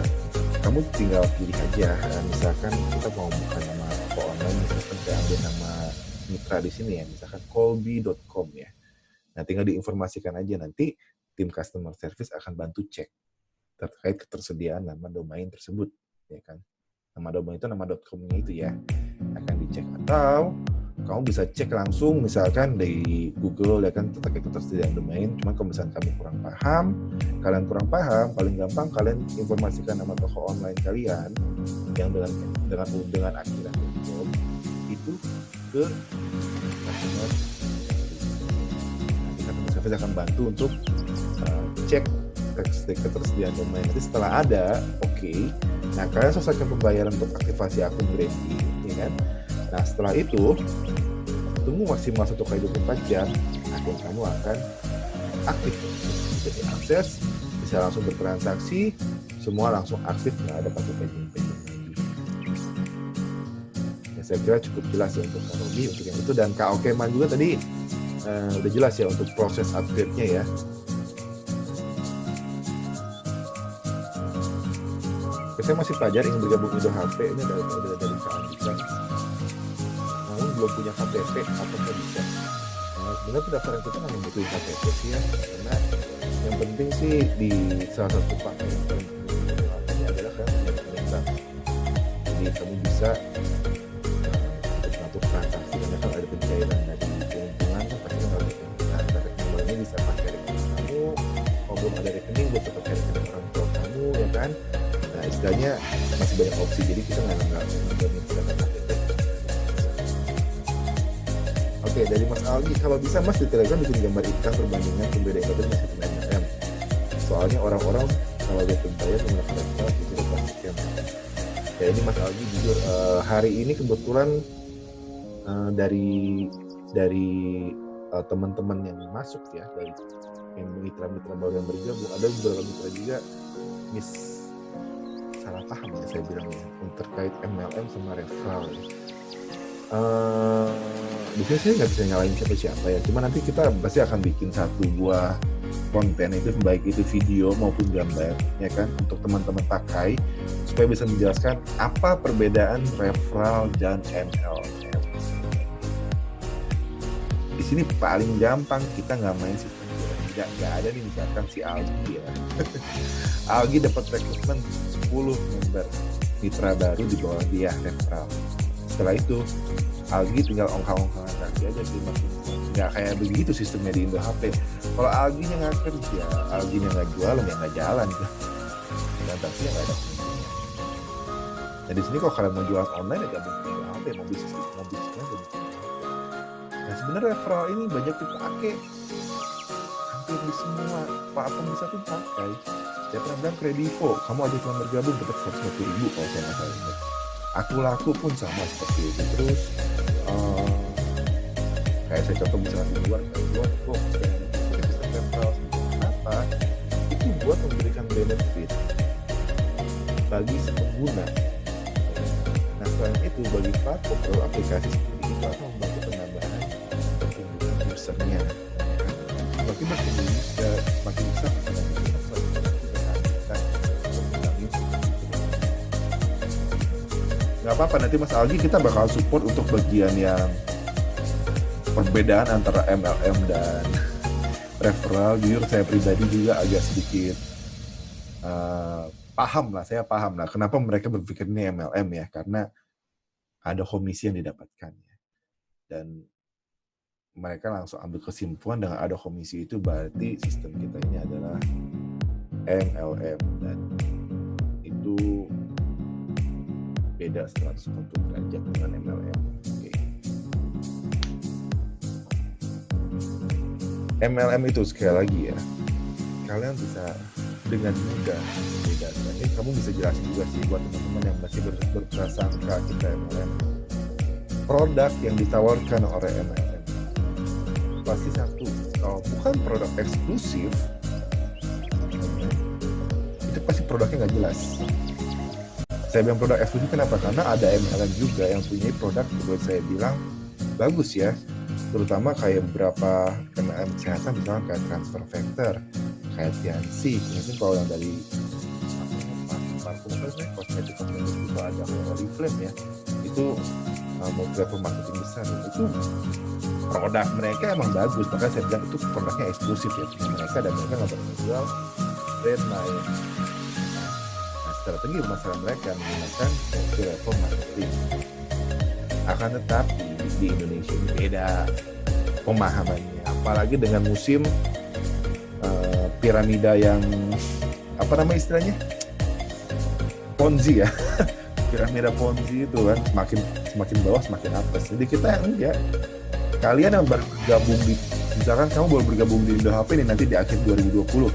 kamu tinggal pilih aja. Misalkan kita mau buka nama toko online, misalkan saya ambil nama mitra di sini ya, misalkan kolbi.com ya. Nah, tinggal diinformasikan aja, nanti tim customer service akan bantu cek terkait ketersediaan nama domain tersebut, ya kan? Nama domain itu nama .com-nya itu ya, akan dicek. Atau kamu bisa cek langsung misalkan dari Google ya kan, terkait ketersediaan domain. Cuma kalau misalkan kamu kalian kurang paham, paling gampang kalian informasikan nama toko online kalian yang dengan akhiran .com itu ke customer. Nanti customer service akan bantu untuk cek ketersediaan domain. Nanti setelah ada, oke. Nah, kalian selesaikan pembayaran untuk aktivasi akun branding, ya kan? Nah, setelah itu tunggu maksimal 1x24 jam, akun kamu akan aktif, bisa diakses, bisa langsung bertransaksi, semua langsung aktif, nggak ada pakai paging lagi. Ya, saya kira cukup jelas ya untuk Kak Robi untuk yang itu, dan Kak Okeman juga tadi udah jelas ya untuk proses upgrade-nya ya. Saya masih pelajar ingin bergabung Indo HP, ini dari Kak Andika. Namun belum punya KTP, apakah bisa? Sebenarnya pendaftaran kita nggak membutuhkan KTP sih ya, karena yang penting sih di salah satu paket yang paling penting adalah kan pemerintah. Jadi kamu bisa untuk mengatur transaksi, karena kalau ada pencairan dari keuntungan kan pasti kan harus rekening. Rekening ini bisa pakai rekening kamu, kalau belum ada rekening bisa pakai rekening orang tua kamu ya kan. Nah, istilahnya masih banyak opsi, jadi kita nggak menggunakan KTP. Oke, dari Mas Algi, kalau bisa Mas di Telegram bikin gambar ikan perbandingan pembeda ikan dan masih MLM. Soalnya orang-orang kalau lihat pembayar menggunakan referral itu dapat scam. Ya ini Mas Algi jujur, hari ini kebetulan dari teman-teman yang masuk ya, dari yang mitra-mitra baru yang bergabung, ada beberapa mitra juga salah paham ya saya bilang ya terkait MLM sama referral ya. Di sini saya nggak bisa nyalain siapa ya, cuma nanti kita pasti akan bikin satu buah konten itu, baik itu video maupun gambar ya kan, untuk teman-teman pakai supaya bisa menjelaskan apa perbedaan referral dan MLM. Di sini paling gampang, kita nggak main sistem nggak ada nih, misalkan si Algi ya. Algi dapat rekrutmen 10 member mitra baru di bawah dia referral. Setelah itu Algi tinggal ongkang-ongkangan kaki aja terima. Nggak kayak begitu sistemnya di Indo HP. Kalau Alginya nggak kerja, Alginya nggak jualan ya nggak jalan. Transaksinya nggak ada. Nah di sini kalau kalian mau jualan online ya gabung ke HP, mau bisnisnya gabung. Nah sebenarnya referral ini banyak dipakai. Hampir di semua platform bisa tuh pakai. Saya pernah bilang Kredivo, kamu aja cuma bergabung dapat 150.000 kalau saya nggak salah ingat. Aku laku pun sama seperti itu. Terus kayak saya contoh misalnya di luar kok sistem referral apa itu buat memberikan benefit bagi si pengguna. Nah selain itu bagi platform atau aplikasi seperti itu akan membantu penambahan pertumbuhan usernya. Semakin berkembang semakin besar nggak apa-apa, nanti Mas Algi kita bakal support untuk bagian yang perbedaan antara MLM dan referral. Jujur saya pribadi juga agak sedikit saya paham lah kenapa mereka berpikir ini MLM ya, karena ada komisi yang didapatkan ya. Dan mereka langsung ambil kesimpulan dengan ada komisi itu berarti sistem kita ini adalah MLM, dan itu beda 180 derajat dengan MLM. Oke. MLM itu sekali lagi ya, kalian bisa dengan mudah membedakan. Kamu bisa jelasin juga sih buat teman-teman yang masih berprasangka kita MLM. Produk yang ditawarkan oleh MLM pasti satu, kalau bukan produk eksklusif, itu pasti produknya nggak jelas. Saya bilang produk eksklusif kenapa? Karena ada MLM juga yang punya produk buat saya bilang bagus ya, terutama kayak beberapa MLM kesehatan misalnya kayak Transfer Factor, kayak Tianxi, mungkin kalau yang dari kosmetik itu ada Oriflame ya, itu platform marketing besar, itu produk mereka emang bagus, makanya saya bilang itu produknya eksklusif ya punya mereka, dan mereka nggak pernah menjual brand lain. Nah, strategi masalah mereka menggunakan platform marketing. Akan tetapi di Indonesia ini beda pemahamannya, apalagi dengan musim piramida yang apa nama istilahnya, Ponzi ya. Piramida Ponzi itu kan semakin bawah semakin atas. Jadi kita yang enggak, kalian yang bergabung di, misalkan kamu baru bergabung di Indo HP ini nanti di akhir 2020,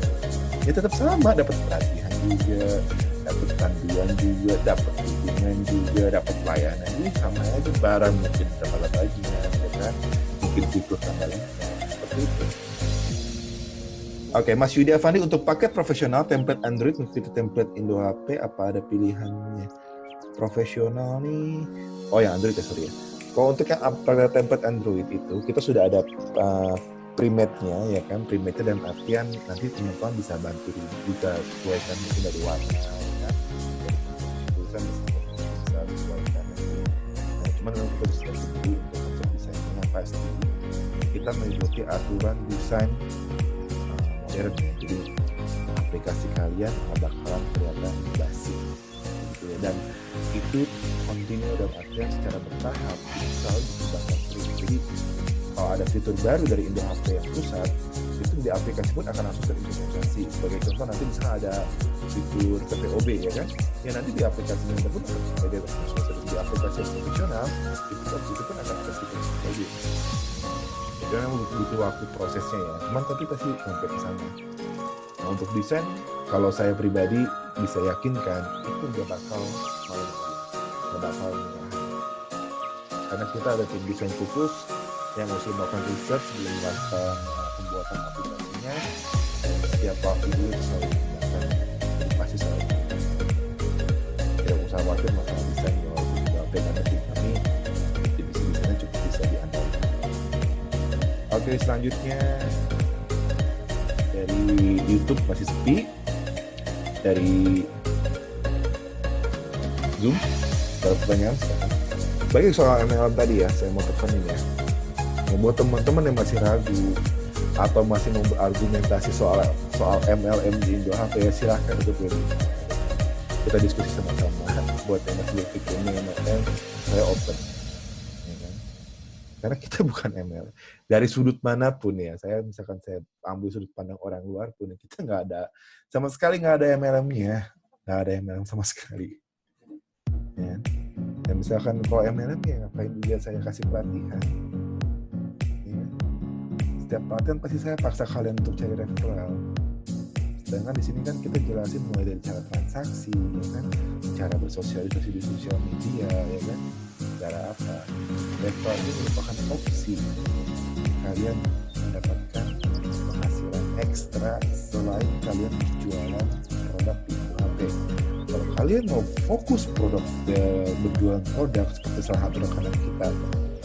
ya tetap sama, dapat pelatihan juga, dapat panduan juga, dapat dukungan juga, dapat pelayanan, ini sama aja, barang mungkin tambah baginya, ya kan? Mungkin fitur tambah seperti itu. Oke, Mas Yudi Avandi, untuk paket profesional template Android mengikuti template Indo HP, apa ada pilihannya? Profesional nih, oh ya Android ya, sorry ya. Kalau untuk yang template Android itu kita sudah ada prematnya ya kan, prematnya dan artian nanti teman-teman bisa bantu juga sesuaikan mungkin dari warna ya kan, tulisan bisa sesuaikan. Nah, cuman kalau kita bisa sendiri untuk konsep desainnya pasti kita mengikuti aturan desain modern, jadi aplikasi kalian bakalan kelihatan basic gitu ya, dan itu continue dan artian secara bertahap selalu dikembangkan terus. Jadi kalau ada fitur baru dari Indo HP yang pusat, itu di aplikasi pun akan langsung terimplementasi. Sebagai contoh nanti misalnya ada fitur TPOB ya kan, ya nanti di aplikasi yang pun akan ada di aplikasi yang profesional itu pun akan ada fitur TPOB. Jadi memang butuh waktu prosesnya ya, cuman tapi pasti sampai ke sana. Nah, untuk desain, kalau saya pribadi bisa yakinkan itu nggak bakal karena kita ada tim desain khusus yang harus melakukan research sebelum melakukan pembuatan aplikasinya, dan setiap waktu itu selalu digunakan, pasti selalu tidak usah khawatir masalah desain ya, walaupun karena tim kami divisi desainnya cukup bisa diandalkan. Oke, selanjutnya dari YouTube masih sepi, dari Zoom ada pertanyaan sekarang. Baik, soal MLM tadi ya, saya mau tekanin ya. Buat teman-teman yang masih ragu atau masih mau berargumentasi soal MLM di Indo HP, silahkan untuk kita diskusi sama-sama. Buat yang masih berpikir MLM, saya open. Ya kan? Karena kita bukan MLM. Dari sudut manapun ya, misalkan saya ambil sudut pandang orang luar pun, kita nggak ada, sama sekali nggak ada MLM-nya. Nggak ada MLM sama sekali. Ya. Dan misalkan kalau MLM ya ngapain juga saya kasih pelatihan ya. Setiap pelatihan pasti saya paksa kalian untuk cari referral, sedangkan di sini kan kita jelasin mulai dari cara transaksi ya kan, cara bersosialisasi di sosial media ya kan, cara apa. Referral ini merupakan opsi kalian mendapatkan penghasilan ekstra selain kalian berjualan produk di HP. Kalau kalian mau fokus berjualan produk seperti salah satu rekanan kita,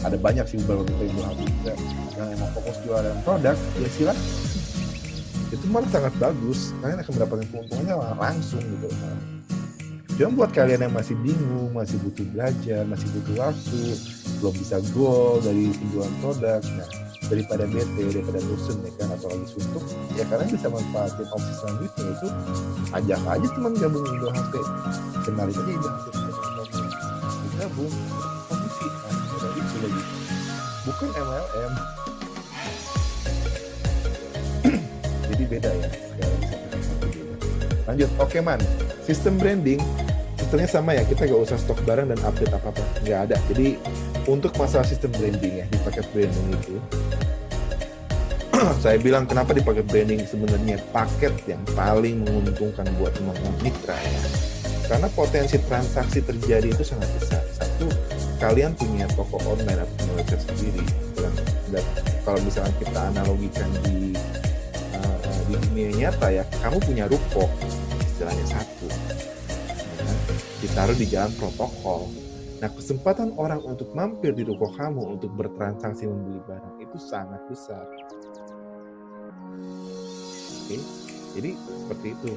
ada banyak sih beberapa kita yang emang fokus jualan produk, ya silakan. Itu malah sangat bagus, kalian akan mendapatkan keuntungannya langsung gitu. Jangan buat kalian yang masih bingung, masih butuh belajar, masih butuh waktu, belum bisa goal dari penjualan produk, nah daripada bete, daripada bosen ya kan, atau lagi suntuk, ya kalian bisa manfaatin opsi selanjutnya, itu ajak aja teman gabung Indo HP, kenalin aja Indo HP, gabung komisi, nah itu lagi, bukan MLM. Jadi beda ya, sekarang beda. Lanjut, oke man, sistem branding, sistemnya sama ya, kita gak usah stok barang dan update apa-apa, nggak ada. Jadi untuk masalah sistem branding ya, di paket branding itu saya bilang kenapa dipakai branding, sebenarnya paket yang paling menguntungkan buat teman-teman mitra ya. Karena potensi transaksi terjadi itu sangat besar. Satu, kalian punya toko online atau punya website sendiri. Dan kalau misalnya kita analogikan di dunia nyata ya, kamu punya ruko, istilahnya satu, ya, ditaruh di jalan protokol. Nah, kesempatan orang untuk mampir di ruko kamu untuk bertransaksi membeli barang itu sangat besar. Oke, jadi seperti itu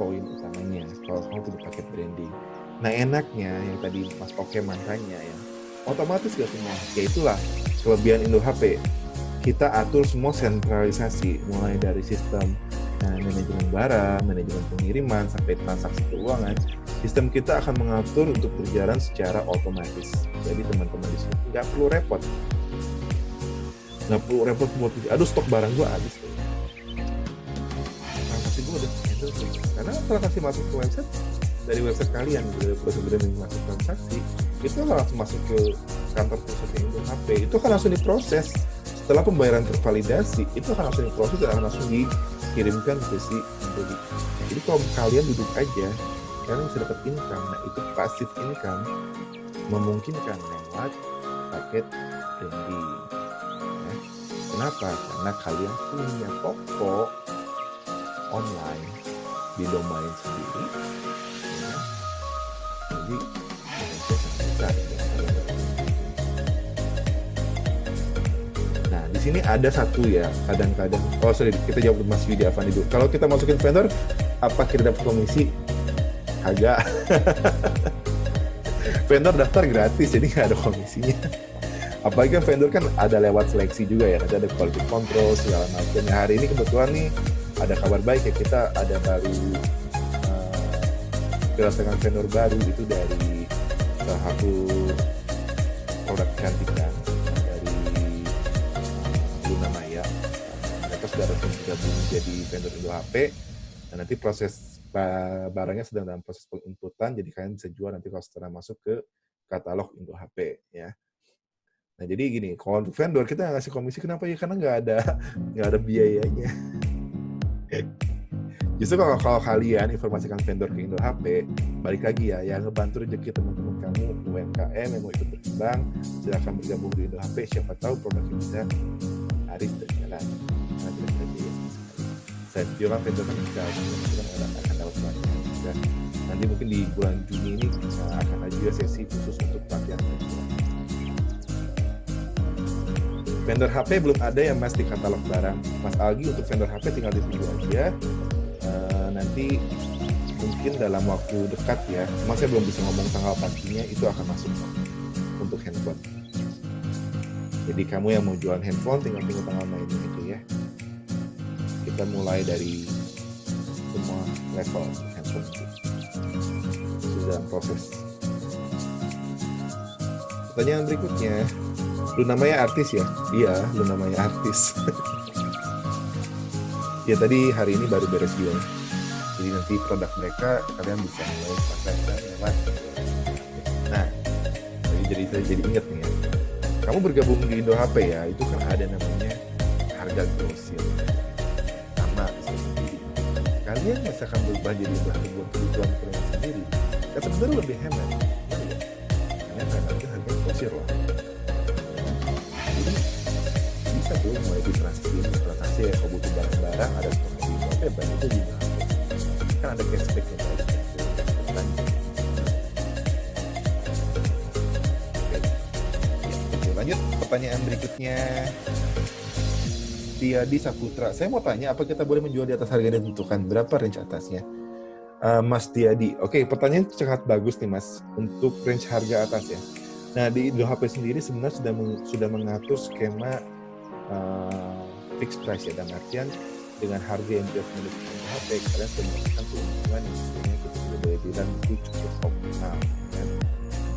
poin utamanya kalau kamu punya paket branding. Nah, enaknya yang tadi Mas Oke tanya ya, otomatis gak semua. Ya itulah kelebihan Indo HP. Kita atur semua sentralisasi, mulai dari sistem manajemen barang, manajemen pengiriman, sampai transaksi keuangan. Sistem kita akan mengatur untuk berjalan secara otomatis. Jadi teman-teman di sini nggak perlu repot. Nggak perlu repot buat, aduh stok barang gua habis. Transaksi gua udah handle. Karena transaksi masuk ke website, dari website kalian, dari proses branding masuk transaksi, itu langsung masuk ke kantor pusat Indo HP. Itu akan langsung diproses. Setelah pembayaran tervalidasi, itu akan langsung diproses dan akan langsung dikirimkan ke si pembeli. Jadi kalau kalian duduk aja, kalian bisa dapat income. Nah, itu passive income memungkinkan lewat paket branding. Ya. Kenapa? Karena kalian punya toko online di domain sendiri. Ya. Jadi, itu sangat besar. Di sini ada satu ya, kadang-kadang, kita jawab Mas Yudi Avandi dulu. Kalau kita masukin vendor, apa kita dapat komisi? Agak. Vendor daftar gratis, jadi nggak ada komisinya. Apalagi kan vendor kan ada lewat seleksi juga ya, nanti ada quality control segala macam. Nah, hari ini kebetulan nih ada kabar baik ya, kita ada baru kedatangan vendor baru itu dari salah satu produk kecantikan dari Luna Maya. Mereka sudah resmi bergabung menjadi vendor Indo HP, dan nanti proses barangnya sedang dalam proses penginputan, jadi kalian bisa jual nanti kalau setelah masuk ke katalog Indo HP ya. Nah, jadi gini, kalau untuk vendor kita ngasih komisi, kenapa ya? Karena nggak ada biayanya. Justru kalau kalian informasikan vendor ke Indo HP, balik lagi ya, yang ngebantu rezeki teman-teman kamu UMKM yang mau ikut berkembang, silahkan bergabung di Indo HP. Siapa tahu produknya bisa laris dan jalan. Nah, saya bilang vendor kan bisa akan dapat pelatihan. Nanti mungkin di bulan Juni ini akan ada juga sesi khusus untuk pelatihan vendor. Vendor HP belum ada ya Mas di katalog barang. Mas Algi untuk vendor HP tinggal ditunggu aja. Nanti mungkin dalam waktu dekat ya, Mas saya belum bisa ngomong tanggal pastinya, itu akan masuk untuk handphone. Jadi kamu yang mau jualan handphone tinggal tunggu tanggal mainnya itu ya. Kita mulai dari semua level handphone itu sudah dalam proses. Pertanyaan berikutnya, lu namanya artis ya? Iya, lu namanya artis. Ya tadi hari ini baru beres deal. Jadi nanti produk mereka kalian bisa mulai pakai lewat. Nah, jadi ingat nih ya. Kamu bergabung di Indo HP ya, itu kan ada namanya harga grosir. Sama sendiri. Kalian misalkan berubah jadi Indo HP buat kebutuhan kalian sendiri, kan sebenarnya lebih hemat. Karena kadang-kadang harga grosir lah. Jadi bisa tuh mulai ditransaksi ya, kalau butuh barang-barang ada stok di Indo HP, banyak itu di Indo HP. Kan ada cashback-nya tadi. Oke, lanjut pertanyaan berikutnya. Tiadi Saputra, saya mau tanya, apa kita boleh menjual di atas harga yang ditentukan? Berapa range atasnya? Mas Tiadi, oke, pertanyaan sangat bagus nih Mas, untuk range harga atas ya. Nah, di Indo HP sendiri sebenarnya sudah mengatur skema fixed price ya, dan artian dengan harga yang sudah memiliki Indo HP, kalian sudah mendapatkan keuntungan yang sebenarnya kita sudah boleh bilang itu cukup optimal, kan?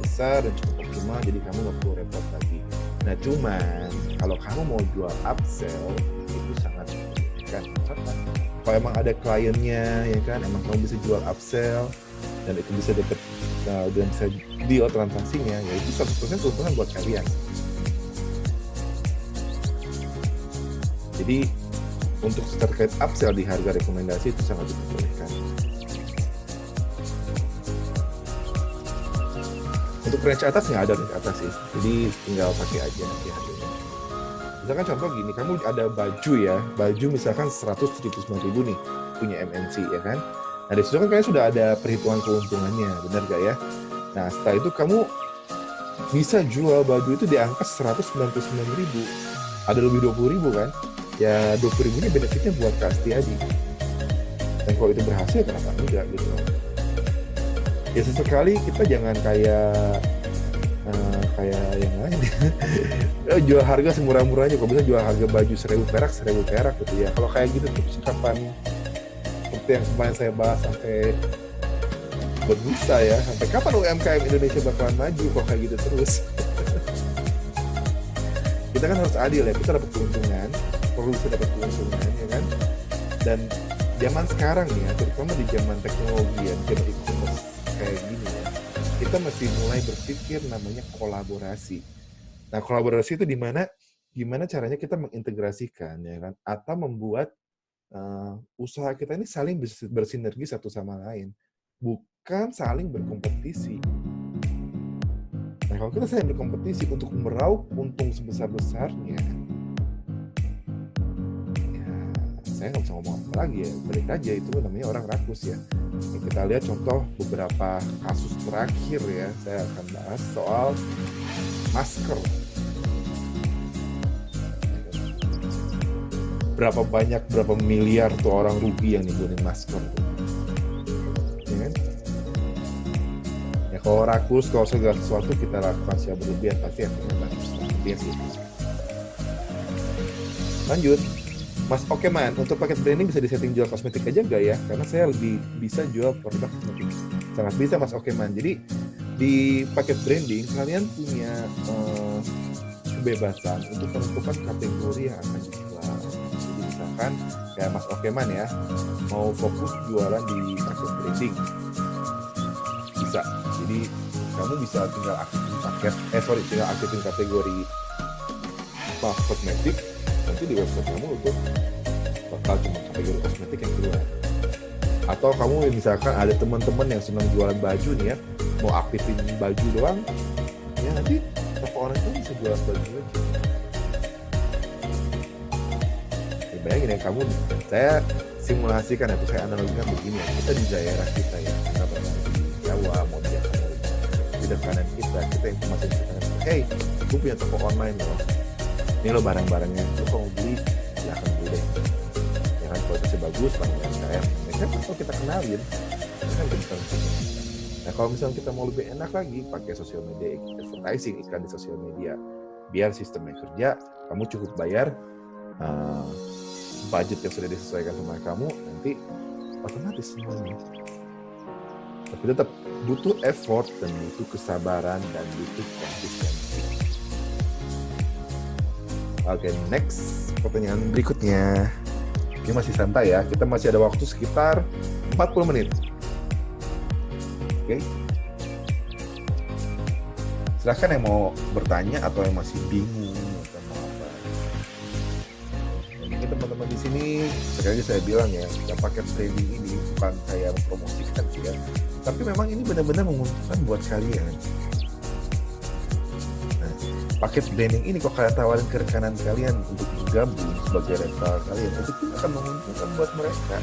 Besar dan cukup optimal, jadi kamu nggak perlu repot lagi. Nah, cuman kalau kamu mau jual upsell itu sangat kan, kalau emang ada kliennya ya kan, emang kamu bisa jual upsell dan itu bisa dapat dan bisa deal transaksinya, ya itu 100% keuntungan buat kalian. Jadi untuk terkait upsell di harga rekomendasi itu sangat diperbolehkan. Untuk range atas nggak ada range atas sih, jadi tinggal pakai aja nanti harganya. Misalkan contoh gini, kamu ada baju ya, baju misalkan 179.000 nih, punya MNC ya kan. Nah di situ kan kayaknya sudah ada perhitungan keuntungannya, benar gak ya? Nah setelah itu kamu bisa jual baju itu di angka 199.000, ada lebih 20.000 kan? Ya 20.000 ini benefitnya buat Kak Astiadi. Dan kalau itu berhasil kenapa enggak gitu loh. Ya sesekali kita jangan kayak yang lain jual harga semurah-murahnya. Kalau bisa jual harga baju 1.000 perak gitu ya. Kalau kayak gitu terus kapan, seperti yang kemarin saya bahas, sampai berbusa ya, sampai kapan UMKM Indonesia bakalan maju kok kayak gitu terus. Kita kan harus adil ya, kita dapat keuntungan, perlu bisa dapat keuntungan ya kan. Dan zaman sekarang nih ya, terutama di zaman teknologi ya, zaman e-commerce kayak gini ya, kita mesti mulai berpikir namanya kolaborasi. Nah kolaborasi itu gimana caranya kita mengintegrasikan ya kan, atau membuat usaha kita ini saling bersinergi satu sama lain, bukan saling berkompetisi. Nah kalau kita saling berkompetisi untuk meraup untung sebesar-besarnya, saya nggak bisa ngomong apa lagi ya, balik aja itu namanya orang rakus ya. Yang kita lihat contoh beberapa kasus terakhir ya, saya akan bahas soal masker. Berapa miliar tuh orang rugi yang nimbulin masker tuh. Ya kan? Ya kalau rakus, kalau segala sesuatu kita lakukan secara berlebihan pasti akan bagus. Lanjut. Mas oke man, untuk paket branding bisa disetting jual kosmetik aja nggak ya? Karena saya lebih bisa jual produk kosmetik. Sangat bisa Mas oke man. Jadi di paket branding kalian punya kebebasan untuk menentukan kategori yang akan dijual. Jadi misalkan kayak Mas oke man ya, mau fokus jualan di paket branding, bisa. Jadi kamu bisa tinggal aktifin kategori kosmetik. Nanti di website kamu untuk bakal cuma kategori kosmetik yang keluar. Atau kamu misalkan ada teman-teman yang senang jualan baju nih ya, mau aktifin baju doang, ya nanti toko orang itu bisa jualan baju aja. Ya, bayangin ya kamu, saya simulasikan atau saya analogikan begini ya, kita di daerah kita ya, kita berada di Jawa, mau di Jakarta, di dekat kita yang masih kita, hey, gue punya toko online loh. Ini lo barang-barangnya, lo kalau mau beli, silahkan beli deh. Ya kan, kualitasnya bagus, barang UMKM. Ya kan, kalau kita kenalin, ya kan bisa. Nah, kalau misalnya kita mau lebih enak lagi, pakai sosial media advertising, iklan di sosial media. Biar sistemnya kerja, kamu cukup bayar budget yang sudah disesuaikan sama kamu, nanti otomatis semuanya. Tapi tetap butuh effort dan butuh kesabaran dan butuh konsistensi. Oke, next pertanyaan berikutnya. Ini masih santai ya, kita masih ada waktu sekitar 40 menit. Oke. Silahkan yang mau bertanya atau yang masih bingung atau mau apa. Ini teman-teman di sini, sekali lagi saya bilang ya, paket trading ini bukan saya mempromosikan sih ya, tapi memang ini benar-benar menguntungkan buat kalian. Paket branding ini kok kalian tawarin ke rekanan kalian untuk bergabung sebagai referral kalian, itu pun akan menguntungkan buat mereka.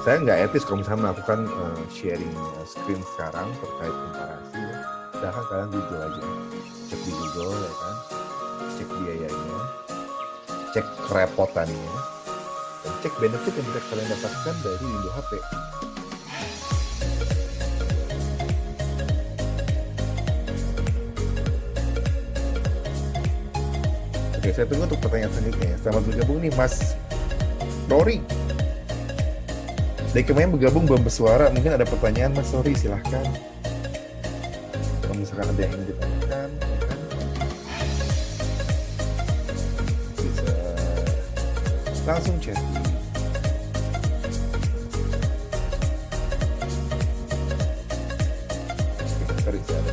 Saya nggak etis kalau misalnya melakukan sharing screen sekarang terkait komparasi. Silahkan kalian Google aja, cek di Google ya kan, cek biayanya, cek kerepotannya, dan cek benefit yang bisa kalian dapatkan dari Indo HP. Oke, saya tunggu untuk pertanyaan selanjutnya. Selamat bergabung nih Mas Rory. Dari kemarin bergabung belum bersuara, mungkin ada pertanyaan Mas Rory, silahkan. Kalau misalkan ada yang ingin ditanyakan, bisa langsung chat. Oke, sorry, saya ada.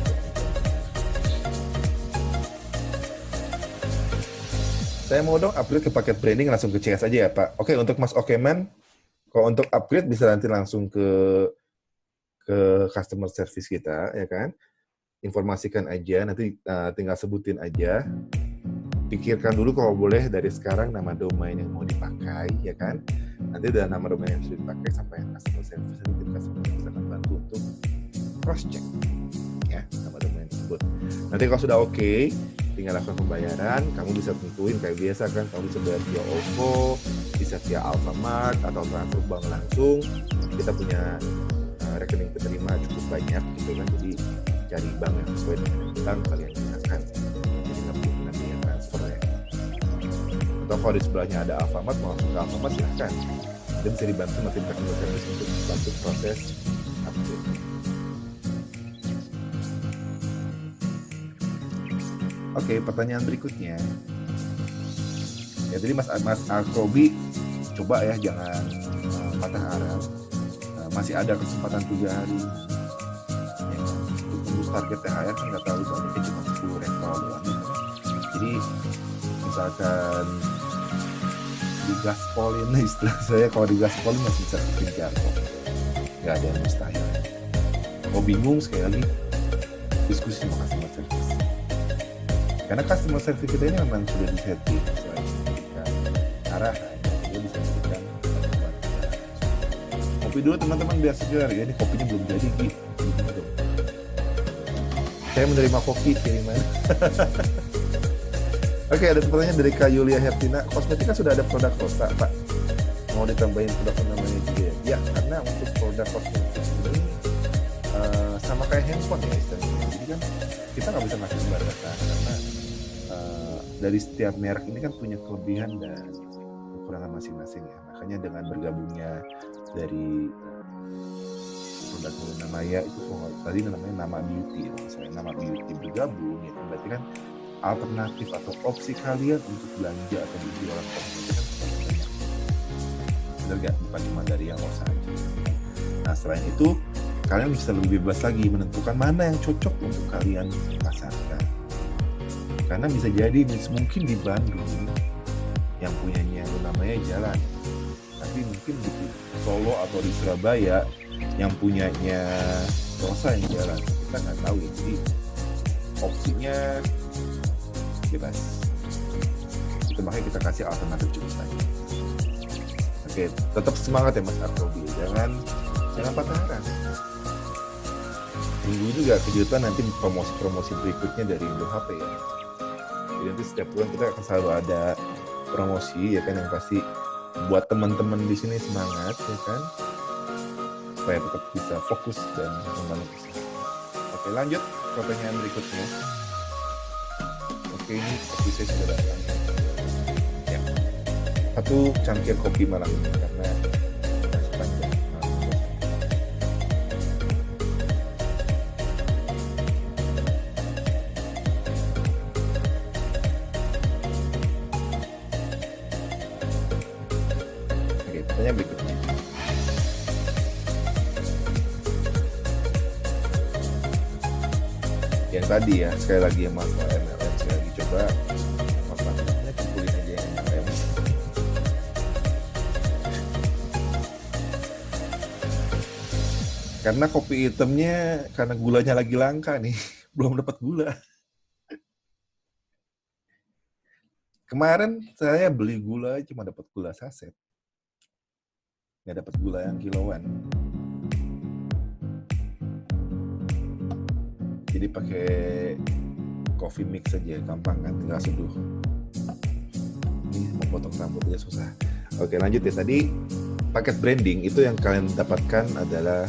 Saya mau dong upgrade ke paket branding langsung ke CS aja ya Pak. Oke, untuk Mas Okeman, kalau untuk upgrade bisa nanti langsung ke customer service kita, ya kan? Informasikan aja, nanti tinggal sebutin aja. Pikirkan dulu kalau boleh dari sekarang nama domain yang mau dipakai, ya kan? Nanti udah nama domain yang sudah dipakai sampai customer service, nanti tim customer service akan bantu untuk cross check, ya, nama domain tersebut. Nanti kalau sudah oke, tinggal lakukan pembayaran. Kamu bisa tentuin kayak biasa kan, kamu bisa bayar via OVO, bisa via Alfamart atau transfer bank langsung. Kita punya rekening penerima cukup banyak, gitu kan? Jadi cari bank yang sesuai dengan bank kalian gunakan. Jadi nggak perlu nanti yang transfer ya. Atau kalau di sebelahnya ada Alfamart, mau langsung ke Alfamart silahkan. Dan bisa dibantu sama tim customer service untuk bantu proses upgrade. Oke, pertanyaan berikutnya. Ya tadi Mas Akrobi coba ya jangan patah arang. Masih ada kesempatan 3 hari. Ya, untuk tembus target THR kan nggak tahu soalnya cuma 10 rental doang. Jadi misalkan digaspolin istilah saya, kalau digaspolin masih bisa dikejar kok. Nggak ada yang mustahil. Kalau bingung sekali lagi diskusi sama customer service. Karena customer service kita ini memang sudah disetting selain memberikan arahan, dia bisa memberikan bantuan. Kopi dulu teman-teman biar segar ya, ini kopinya belum jadi gitu. Saya menerima kopi kiriman. Oke, ada pertanyaan dari Kak Yulia Hertina. Kosmetika sudah ada produk rosa, Pak. Mau ditambahin produk namanya juga ya? Ya, karena untuk produk kosmetik ini sama kayak handphone ya istilahnya. Jadi kan kita nggak bisa ngasih pembatasan karena dari setiap merek ini kan punya kelebihan dan kekurangan masing-masing ya. Makanya dengan bergabungnya dari produk Luna Maya itu tadi namanya Nama Beauty ya. Misalnya Nama Beauty bergabung ya, berarti kan alternatif atau opsi kalian untuk belanja atau berjualan kosmetik kan banyak. Benar nggak? Bukan cuma dari yang rosa aja. Nah selain itu kalian bisa lebih bebas lagi menentukan mana yang cocok untuk kalian pasarkan. Karena bisa jadi mungkin di Bandung yang punyanya namanya jalan, tapi mungkin di Solo atau di Surabaya yang punyanya rosa yang jalan. Kita nggak tahu ya, jadi opsinya bebas. Itu makanya kita kasih alternatif cukup banyak. Oke, tetap semangat ya Mas Artobi, jangan patah arang. Tunggu juga kejutan nanti promosi berikutnya dari Indo HP ya. Jadi nanti setiap bulan kita akan selalu ada promosi ya kan, yang pasti buat teman-teman di sini semangat ya kan, supaya tetap bisa fokus dan membangun usaha. Oke, lanjut pertanyaan berikutnya. Oke, ini kopi saya sudah datang. Ya, 1 cangkir kopi malam ini karena masih panjang. Oke, pertanyaan berikutnya. Yang tadi ya, sekali lagi ya masalah MLM, sekali lagi coba apa namanya, kumpulin aja yang MLM. Karena kopi hitamnya, karena gulanya lagi langka nih, belum dapat gula. Kemarin saya beli gula cuma dapat gula saset, nggak dapat gula yang kiloan. Jadi pakai coffee mix aja, gampang kan, tinggal seduh. Ini mau potong rambutnya susah. Oke, lanjut ya. Tadi paket branding itu yang kalian dapatkan adalah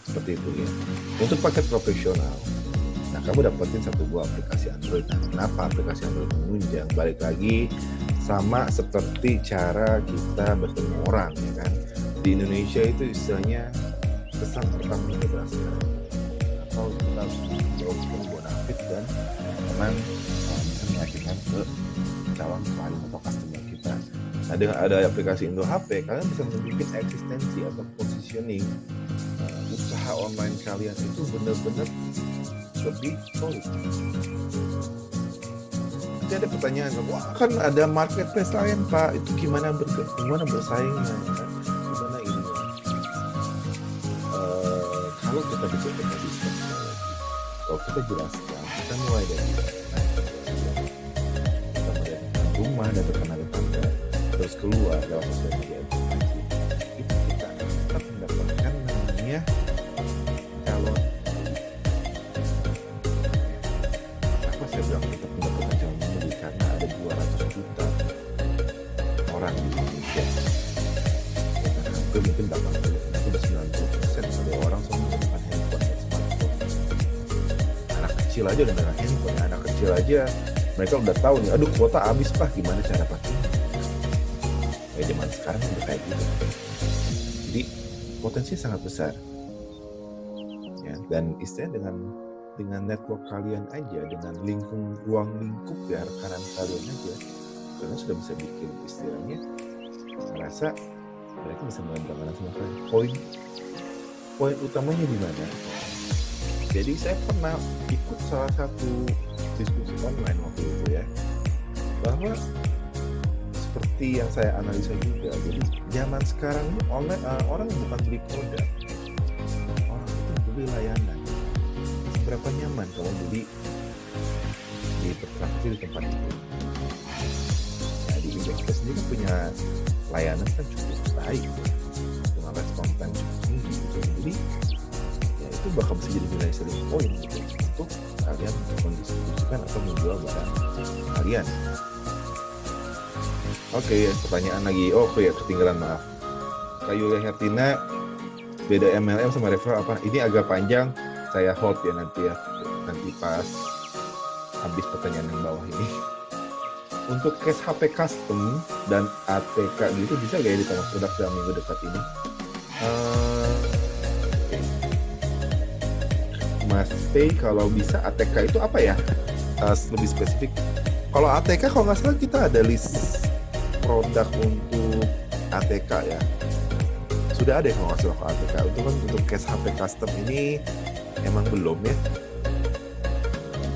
seperti itu ya. Untuk paket profesional, nah kamu dapetin 1 buah aplikasi Android. Nah, kenapa aplikasi Android menunjang? Balik lagi sama seperti cara kita bertemu orang ya kan. Di Indonesia itu istilahnya kesan pertama kita berhasil. Atau kita jauh bonafit dan memang bisa meyakinkan ke calon klien atau customer kita. Nah, dengan ada aplikasi Indo HP, kalian bisa menunjukkan eksistensi atau positioning usaha online kalian itu benar-benar lebih solid. nanti ada pertanyaan, wah kan ada marketplace lain Pak, itu gimana bersaingnya, kan? Gimana ini? Kalau kita bikin ekosistem teknologi, kalau kita jelaskan, kita mulai dari kita mulai dari rumah dan tetangga, terus keluar lewat sosial media edukasi, itu kita tetap mendapatkan namanya calon. Kenapa saya bilang tetap mendapatkan calon pembeli? Karena ada 200 juta orang di Indonesia, dan hampir mungkin 90% ada orang semua menggunakan handphone dan smartphone. Anak kecil aja udah dengan handphone, anak kecil aja mereka udah tahu nih, aduh kuota habis Pak, gimana cara pakainya? Kayak zaman sekarang udah kayak gitu. Jadi potensinya sangat besar. Ya, dan istilahnya dengan network kalian aja, dengan ruang lingkup ya rekanan kalian aja, kalian sudah bisa bikin istilahnya merasa mereka bisa mulai berangkat sama kalian. Poin utamanya di mana? Jadi saya pernah ikut salah satu diskusi online waktu itu ya, bahwa seperti yang saya analisa juga, jadi zaman sekarang ini online, orang bukan beli produk, orang itu beli layanan. Seberapa nyaman kalau beli di bertransaksi di tempat itu? Nah, di Indo kita sendiri punya layanan kan cukup baik, dengan respon time cukup tinggi gitu. Jadi ya itu bakal bisa jadi nilai selling point gitu, untuk kalian mendistribusikan atau menjual barang kalian. Oke, pertanyaan lagi. Oh ya, ketinggalan, maaf. Kak Yulia Hertina, beda MLM sama referral apa? Ini agak panjang, saya hold ya nanti pas habis pertanyaan yang bawah ini. Untuk case HP custom dan ATK gitu bisa gak ya di tengah produk dalam minggu dekat ini? Mas Pei, kalau bisa ATK itu apa ya? Lebih spesifik. Kalau ATK kalau nggak salah kita ada list produk untuk ATK ya. Sudah ada kalau nggak salah kalau ATK. Untuk case HP custom ini emang belum ya.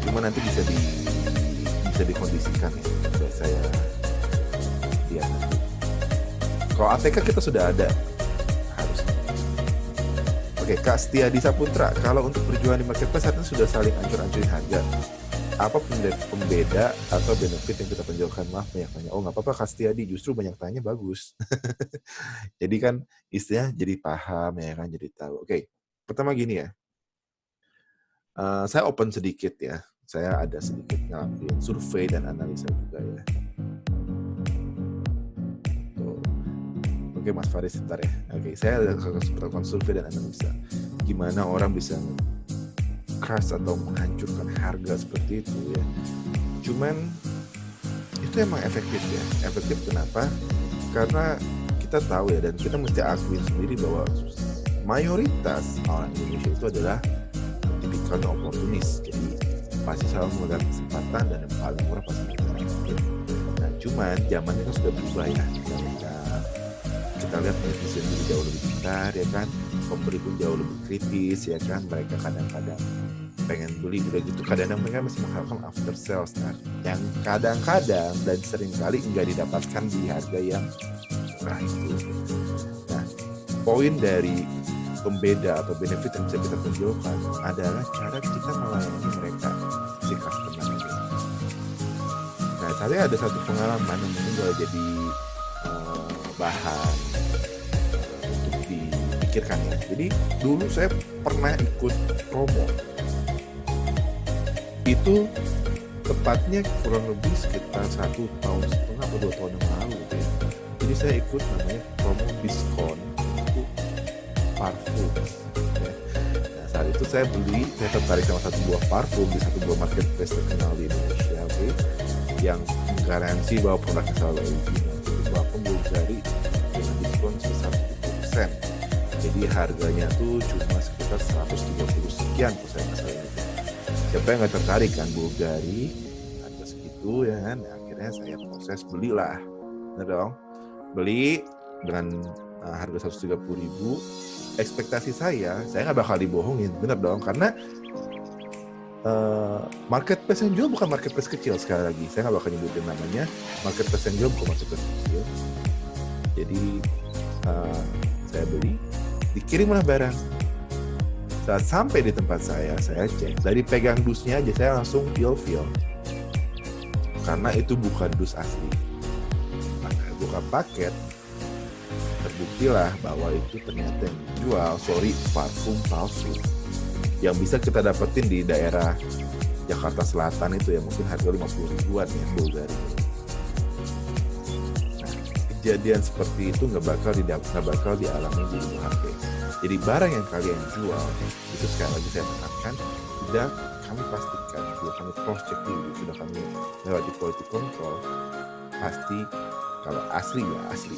Cuma nanti bisa dikondisikan ya. Sudah saya lihat nanti. Kalau ATK kita sudah ada. Oke, Kak Setiadi Saputra, kalau untuk berjualan di marketplace saat ini sudah saling ancur-ancurin harga. Apa pembeda atau benefit yang kita tonjolkan? Maaf banyak tanya. Oh nggak apa-apa Kak Setiadi, justru banyak tanya bagus. Jadi kan istilahnya jadi paham ya kan, jadi tahu. Oke, pertama gini ya. Saya open sedikit ya. Saya ada sedikit ngelakuin survei dan analisa juga ya. Oke Mas Faris, sebentar ya. Oke, saya ada survei dan analisa. Gimana orang bisa crash atau menghancurkan harga seperti itu ya. Cuman itu emang efektif ya. Efektif kenapa? Karena kita tahu ya, dan kita mesti akuin sendiri bahwa mayoritas orang Indonesia itu adalah tipikalnya oportunis. Jadi pasti selalu melihat kesempatan dan yang paling murah pasti mengambil. Nah, cuman zamannya kan sudah berubah ya. Kita lihat netizen juga jauh lebih pintar ya kan, pembeli pun jauh lebih kritis ya kan, mereka kadang-kadang pengen beli udah gitu, kadang-kadang mereka masih mengharapkan after sales, nah yang kadang-kadang dan seringkali nggak didapatkan di harga yang murah itu. Nah, poin dari pembeda atau benefit yang bisa kita tonjolkan adalah cara kita melayani mereka, si customer ini. Nah, saya ada satu pengalaman yang mungkin boleh jadi bahan untuk dipikirkan ya. Jadi dulu saya pernah ikut promo. Itu tepatnya kurang lebih sekitar 1,5 tahun atau 2 tahun yang lalu gitu ya. Jadi saya ikut namanya promo diskon untuk parfum ya. Nah, saat itu saya tertarik sama satu buah parfum di satu buah marketplace terkenal di Indonesia, oke, yang menggaransi bahwa produknya selalu original. Parfum Bulgari dengan diskon sebesar 70%. Jadi harganya tuh cuma sekitar 130 sekian kalau saya nggak salah itu. Siapa yang nggak tertarik kan Bulgari harga segitu ya kan? Nah, akhirnya saya proses belilah, bener dong. Beli dengan harga 130.000. Ekspektasi saya nggak bakal dibohongin, bener dong, karena marketplace yang jual bukan marketplace kecil. Sekali lagi, saya nggak bakal nyebutin namanya. Marketplace yang jual bukan marketplace kecil. Jadi saya beli, dikirimlah barang. Saat sampai di tempat saya cek. Dari pegang dusnya aja saya langsung feel. Karena itu bukan dus asli. Nah, saya buka paket, terbuktilah bahwa itu ternyata yang dijual, parfum palsu. Yang bisa kita dapetin di daerah Jakarta Selatan itu ya mungkin harga 50 ribuan ya Bulgari. Nah, kejadian seperti itu nggak bakal dialami di Indo-HP. Jadi barang yang kalian jual itu sekali lagi saya tekankan sudah kami pastikan, sudah kami cross check dulu, sudah kami lewati quality control, pasti kalau asli ya asli.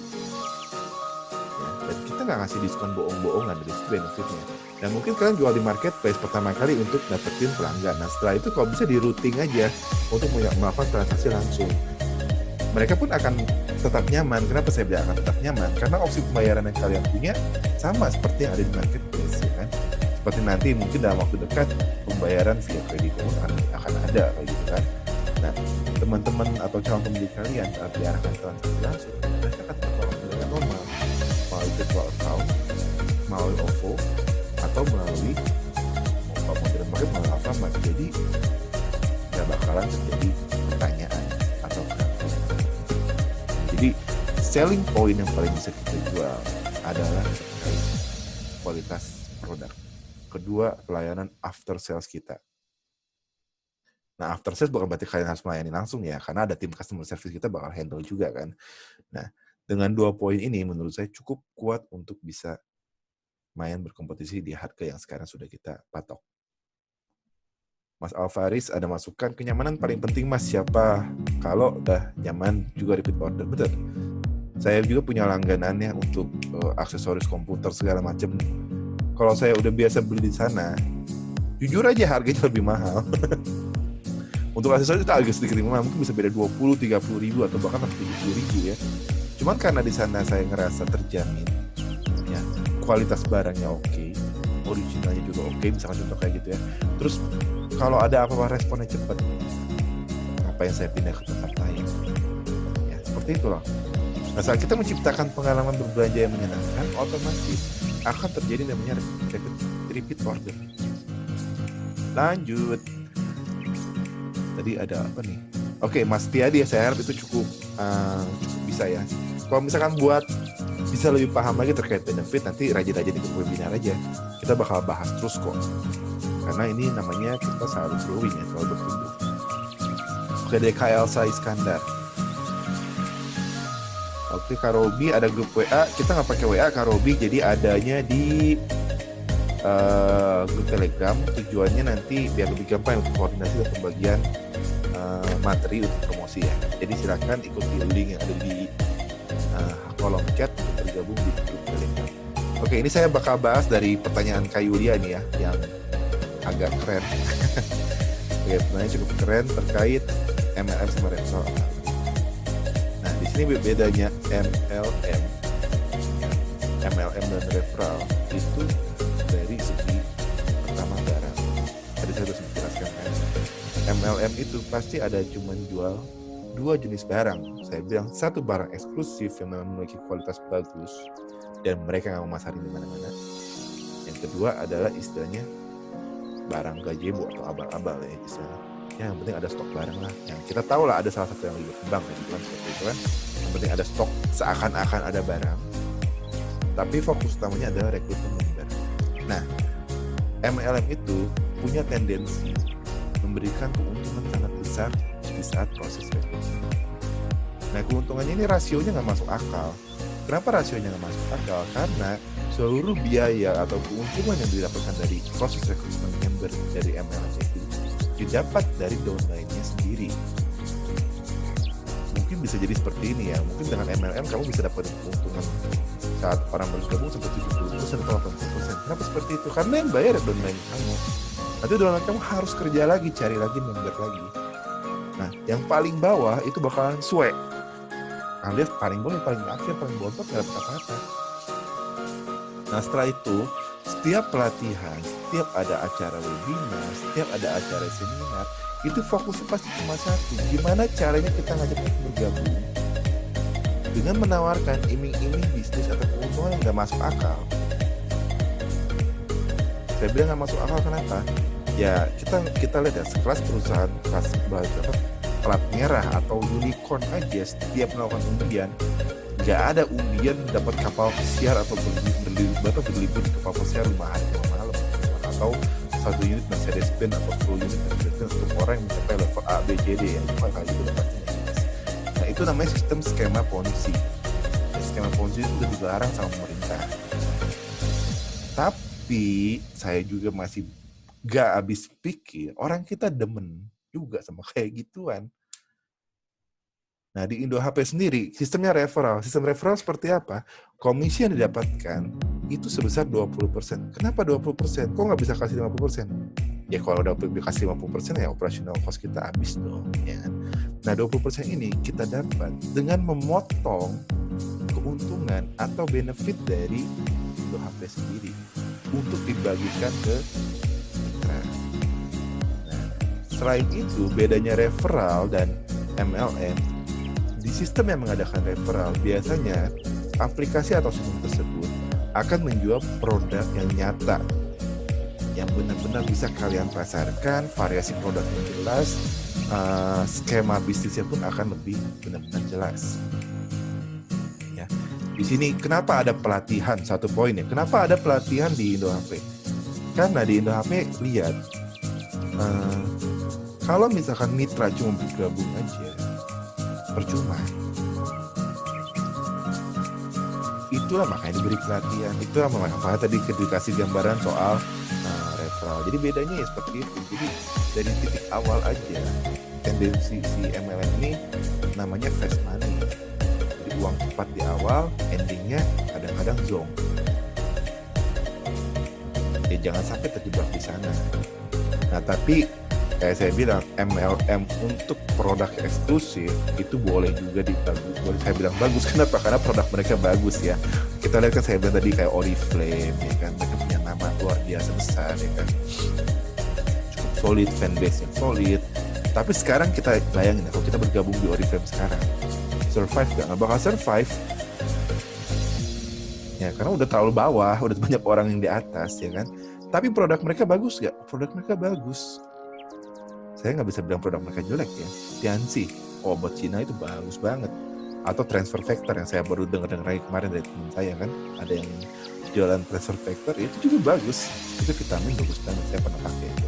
Dan kita nggak ngasih diskon bohong-bohongan, dari situ benefitnya. Dan mungkin kalian jual di marketplace pertama kali untuk dapetin pelanggan. Nah setelah itu kalau bisa di routing aja untuk melakukan transaksi langsung. Mereka pun akan tetap nyaman. Kenapa saya bilang akan tetap nyaman? Karena opsi pembayaran yang kalian punya sama seperti yang ada di marketplace, ya kan? Seperti nanti mungkin dalam waktu dekat pembayaran via kredit pun akan ada, gitu kan? Nah teman-teman atau calon pembeli kalian saat diarahkan transaksi langsung, mereka akan tetap melakukan normal. Melalui virtual account, melalui OVO, atau melalui modern market, melalui Alfamart. Jadi nggak bakalan terjadi pertanyaan atau jadi selling point yang paling bisa kita jual adalah kualitas produk. Kedua, pelayanan after sales kita. Nah, after sales bukan berarti kalian harus melayani langsung ya, karena ada tim customer service kita bakal handle juga kan. Nah, dengan 2 poin ini menurut saya cukup kuat untuk bisa main berkompetisi di harga yang sekarang sudah kita patok. Mas Alvaris ada masukan, kenyamanan paling penting Mas, siapa? Kalau udah nyaman juga repeat order, betul. Saya juga punya langganannya untuk aksesoris komputer segala macam. Kalau saya udah biasa beli di sana, jujur aja harganya lebih mahal. Untuk aksesoris itu agak sedikit mahal, mungkin bisa beda 20-30 ribu atau bahkan 70 ribu ya. Cuman karena di sana saya ngerasa terjamin, ya, kualitas barangnya oke, originalnya juga oke, misalkan contoh kayak gitu ya. Terus kalau ada apa-apa responnya cepat, apa yang saya pindah ke tempat lain? Ya, seperti itu loh. Nah, saat kita menciptakan pengalaman berbelanja yang menyenangkan, otomatis akan terjadi namanya repeat order. Lanjut. Tadi ada apa nih? Oke, Mas Tiadi, saya harap itu cukup bisa ya. Kalau misalkan buat bisa lebih paham lagi terkait benefit, nanti rajin-rajin ikut webinar aja. Kita bakal bahas terus kok. Karena ini namanya kita selalu growing ya, selalu bertumbuh. Oke, dari Kak Elsa Iskandar. Oke, Kak Robi ada grup WA. Kita nggak pakai WA, Kak Robi. Jadi adanya di grup Telegram. Tujuannya nanti biar lebih gampang untuk koordinasi dan pembagian materi untuk promosi ya. Jadi silakan ikuti link yang ada di kolom chat untuk bergabung di grup Telegram. Oke, ini saya bakal bahas dari pertanyaan Kak Yulia nih ya, yang agak keren. Oke, pertanyaan cukup keren terkait MLM sama referral. Nah, di sini bedanya MLM dan referral itu dari segi pertama barang. Tadi saya sudah menjelaskan kan. MLM itu pasti ada cuman jual 2 jenis barang. Saya bilang satu barang eksklusif yang memiliki kualitas bagus dan mereka nggak memasarin di mana-mana. Yang kedua adalah istilahnya barang gazebo atau abal-abal ya istilahnya. Yang penting ada stok barang lah. Yang kita tahu lah ada salah satu yang lebih berkembang gitu kan, seperti itu kan. Yang penting ada stok, seakan-akan ada barang. Tapi fokus utamanya adalah rekrutmen member. Nah, MLM itu punya tendensi memberikan keuntungan sangat besar di saat proses rekrutmen. Nah, keuntungannya ini rasionya nggak masuk akal. Kenapa rasionya nggak masuk akal? Karena seluruh biaya atau keuntungan yang didapatkan dari proses rekrutmen member dari MLM itu didapat dari downline-nya sendiri. Mungkin bisa jadi seperti ini ya. Mungkin dengan MLM kamu bisa dapat keuntungan saat orang bergabung sampai 70% atau 80%. Kenapa seperti itu? Karena yang bayar downline kamu. Nanti downline kamu harus kerja lagi, cari lagi member lagi. Nah, yang paling bawah itu bakalan suwe. Alias paling bawah, paling akhir, paling bontot nggak dapat apa-apa. Nah, setelah itu Setiap pelatihan, setiap ada acara webinar, setiap ada acara seminar, itu fokusnya pasti cuma satu. Gimana caranya kita ngajak mereka bergabung dengan menawarkan iming-iming bisnis atau keuntungan yang nggak masuk akal. Saya bilang nggak masuk akal kenapa? Ya kita lihat ya, sekelas perusahaan kelas plat merah atau unicorn aja setiap melakukan undian, nggak ada undian dapat kapal pesiar atau berlibur kapal pesiar 5 hari 5 malam, atau satu unit Mercedes-Benz atau 10 unit Mercedes-Benz untuk orang yang mencapai level A, B, C, D yang cuma kali itu dapatnya. Nah itu namanya sistem skema Ponzi. Skema Ponzi itu sudah dilarang sama pemerintah. Tapi saya juga masih gak habis pikir, orang kita demen juga sama kayak gituan. Nah, di Indo HP sendiri, sistemnya referral. Sistem referral seperti apa? Komisi yang didapatkan itu sebesar 20%. Kenapa 20%? Kok nggak bisa kasih 50%? Ya kalau udah dikasih 50%, ya operational cost kita habis dong. Ya. Nah, 20% ini kita dapat dengan memotong keuntungan atau benefit dari Indo HP sendiri untuk dibagikan ke mitra. Nah, selain itu, bedanya referral dan MLM, di sistem yang mengadakan referral, biasanya aplikasi atau sistem tersebut akan menjual produk yang nyata, yang benar-benar bisa kalian pasarkan, variasi produk yang jelas, skema bisnisnya pun akan lebih benar-benar jelas. Ya. Di sini kenapa ada pelatihan, satu poin ya, kenapa ada pelatihan di Indo HP? Karena di Indo HP lihat, kalau misalkan mitra cuma bergabung aja, percuma. Itulah makanya diberi pelatihan. Itulah makanya tadi dikasih gambaran soal referral. Jadi bedanya ya seperti itu. Jadi dari titik awal aja tendensi si MLM ini namanya fast money. Jadi uang cepat di awal, endingnya kadang-kadang zonk. Ya jangan sampai terjebak di sana. Nah tapi kayak saya bilang, MLM untuk produk eksklusif itu boleh juga dibagus. Boleh saya bilang bagus, kenapa? Karena produk mereka bagus ya. Kita lihat kan saya bilang tadi kayak Oriflame, ya kan, mereka punya nama luar biasa besar, ya kan, cukup solid, fanbase yang solid. Tapi sekarang kita bayangin, kalau kita bergabung di Oriflame sekarang, survive nggak bakal survive. Ya karena udah terlalu bawah, udah banyak orang yang di atas, ya kan. Tapi produk mereka bagus nggak? Produk mereka bagus. Saya nggak bisa bilang produk mereka jelek ya. Tianxi, obat Cina itu bagus banget. Atau transfer factor yang saya baru dengar kemarin dari teman saya kan, ada yang jualan transfer factor, itu juga bagus. Itu vitamin bagus banget, saya pernah pakai itu.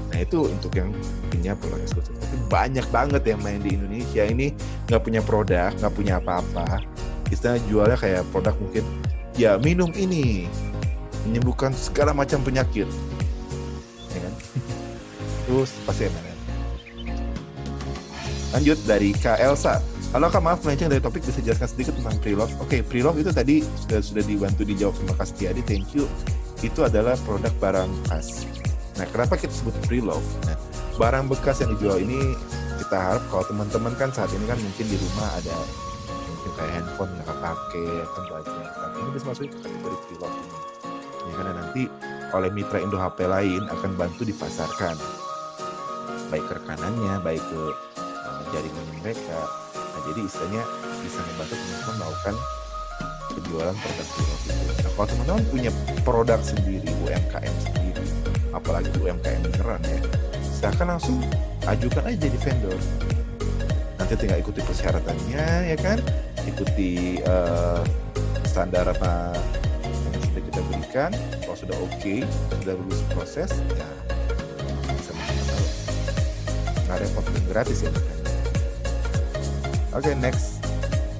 Nah itu untuk yang punya produk eksklusif. Tapi banyak banget yang main di Indonesia ini nggak punya produk, nggak punya apa-apa. Istilahnya jualnya kayak produk mungkin, ya minum ini menyembuhkan segala macam penyakit, ya kan? Terus pasti MLM. Lanjut dari Kak Elsa. Halo Kak, maaf melenceng dari topik, bisa jelaskan sedikit tentang pre-love? Oke, pre-love itu tadi sudah dibantu dijawab sama Kak Setiadi, thank you. Itu adalah produk barang bekas. Nah, kenapa kita sebut pre-love? Nah, barang bekas yang dijual ini kita harap kalau teman-teman kan saat ini kan mungkin di rumah ada mungkin kayak handphone nggak pakai, kan banyak. Nah, ini bisa masuk ke kategori pre-love ini. Ya, karena nanti oleh mitra Indo HP lain akan bantu dipasarkan, baik ke rekanannya, baik ke jaringan mereka. Nah, jadi istilahnya bisa membantu teman-teman melakukan penjualan produk pre-love itu. Nah, kalau teman-teman punya produk sendiri, UMKM sendiri, apalagi UMKM beneran ya, silahkan langsung ajukan aja jadi vendor. Nanti tinggal ikuti persyaratannya, ya kan, ikuti standar apa yang sudah kita berikan. Kalau sudah oke, sudah lulus proses, ya bisa masuk. Nggak repot dan gratis ya. Oke, next.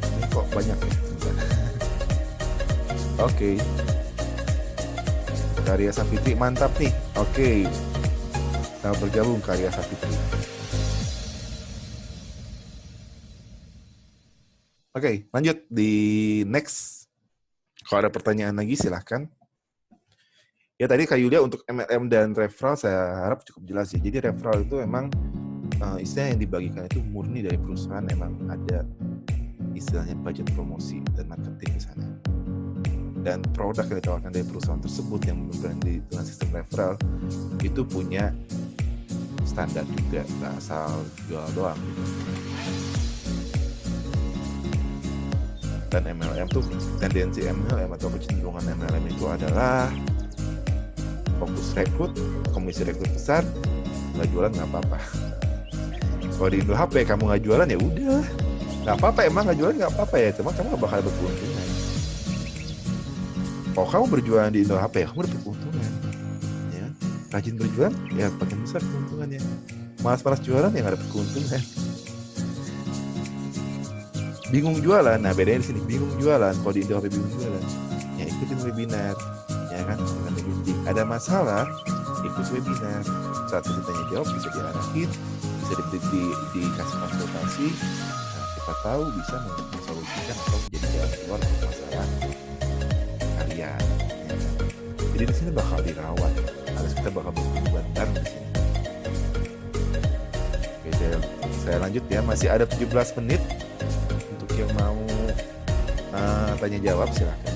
Ini kok banyak ya. Oke. Karya Sapitri, mantap nih. Oke. Kita bergabung Karya Sapitri. Oke, lanjut di next. Kalau ada pertanyaan lagi silahkan. Ya tadi Kak Yulia untuk MLM dan referral saya harap cukup jelas ya. Jadi referral itu emang istilah yang dibagikan itu murni dari perusahaan, emang ada istilahnya budget promosi dan marketing di sana. dan produk yang ditawarkan dari perusahaan tersebut yang berbranding dengan sistem referral itu punya standar juga, nggak asal jual doang gitu. Dan MLM tuh, tendensi MLM atau kecenderungan MLM itu adalah fokus rekrut, komisi rekrut besar, nggak jualan nggak apa-apa. Kalau di Indo HP kamu nggak jualan ya udah, nggak apa-apa, emang nggak jualan nggak apa-apa ya, cuma kamu nggak bakal dapat keuntungan. Kalau kamu berjualan di Indo HP, kamu dapat keuntungan. Ya, rajin berjualan, ya makin besar keuntungannya. Malas-malas jualan ya nggak dapat keuntungan. Bingung jualan, nah bedanya di sini, bingung jualan. Kalau di Indo HP bingung jualan, ya ikutin webinar, ya kan? Ada masalah, ikut webinar. Saat kita tanya jawab bisa diarahin, bisa dikasih konsultasi. Nah, kita tahu bisa mensolusikan atau menjadi jalan keluar untuk masalah kalian. Ya. Jadi di sini bakal dirawat, harus kita bakal berkorban di sini. Oke, saya lanjut ya, masih ada 17 menit untuk yang mau tanya jawab, silahkan.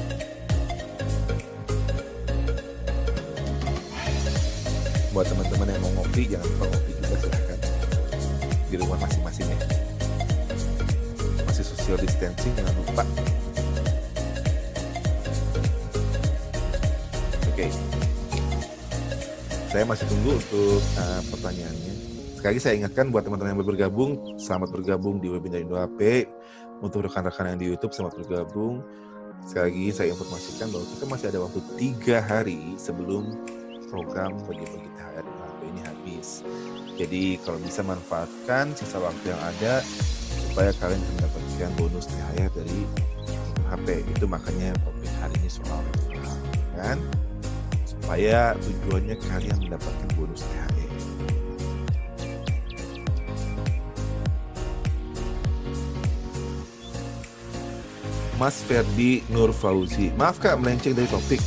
Buat teman-teman yang mau ngopi, jangan lupa ngopi juga, silahkan di rumah masing-masing ya. Masih social distancing, jangan lupa. Oke. Saya masih tunggu untuk pertanyaannya. Sekali lagi saya ingatkan buat teman-teman yang baru bergabung, selamat bergabung di webinar Indo HP. Untuk rekan-rekan yang di YouTube, selamat bergabung. Sekali lagi saya informasikan bahwa kita masih ada waktu 3 hari sebelum program bagi-bagi THR HP ini habis. Jadi kalau bisa manfaatkan sisa waktu yang ada supaya kalian mendapatkan bonus THR dari HP. Itu makanya topik hari ini soal referral, kan? Supaya tujuannya kalian mendapatkan bonus THR. Mas Ferdi Nur Fauzi, maaf Kak melenceng dari topik.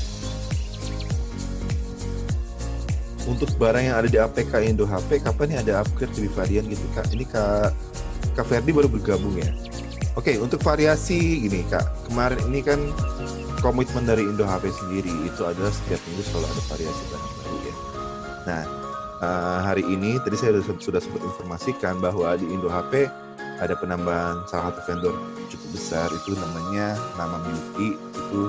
Untuk barang yang ada di APK Indo HP, kapan nih ada upgrade lebih varian gitu Kak? Ini Kak Ferdi baru bergabung ya? Oke, untuk variasi gini Kak, kemarin ini kan komitmen dari Indo HP sendiri itu adalah setiap minggu selalu ada variasi barang baru ya. Nah, hari ini tadi saya sudah sempat informasikan bahwa di Indo HP ada penambahan salah satu vendor cukup besar, itu namanya Nama Beauty, itu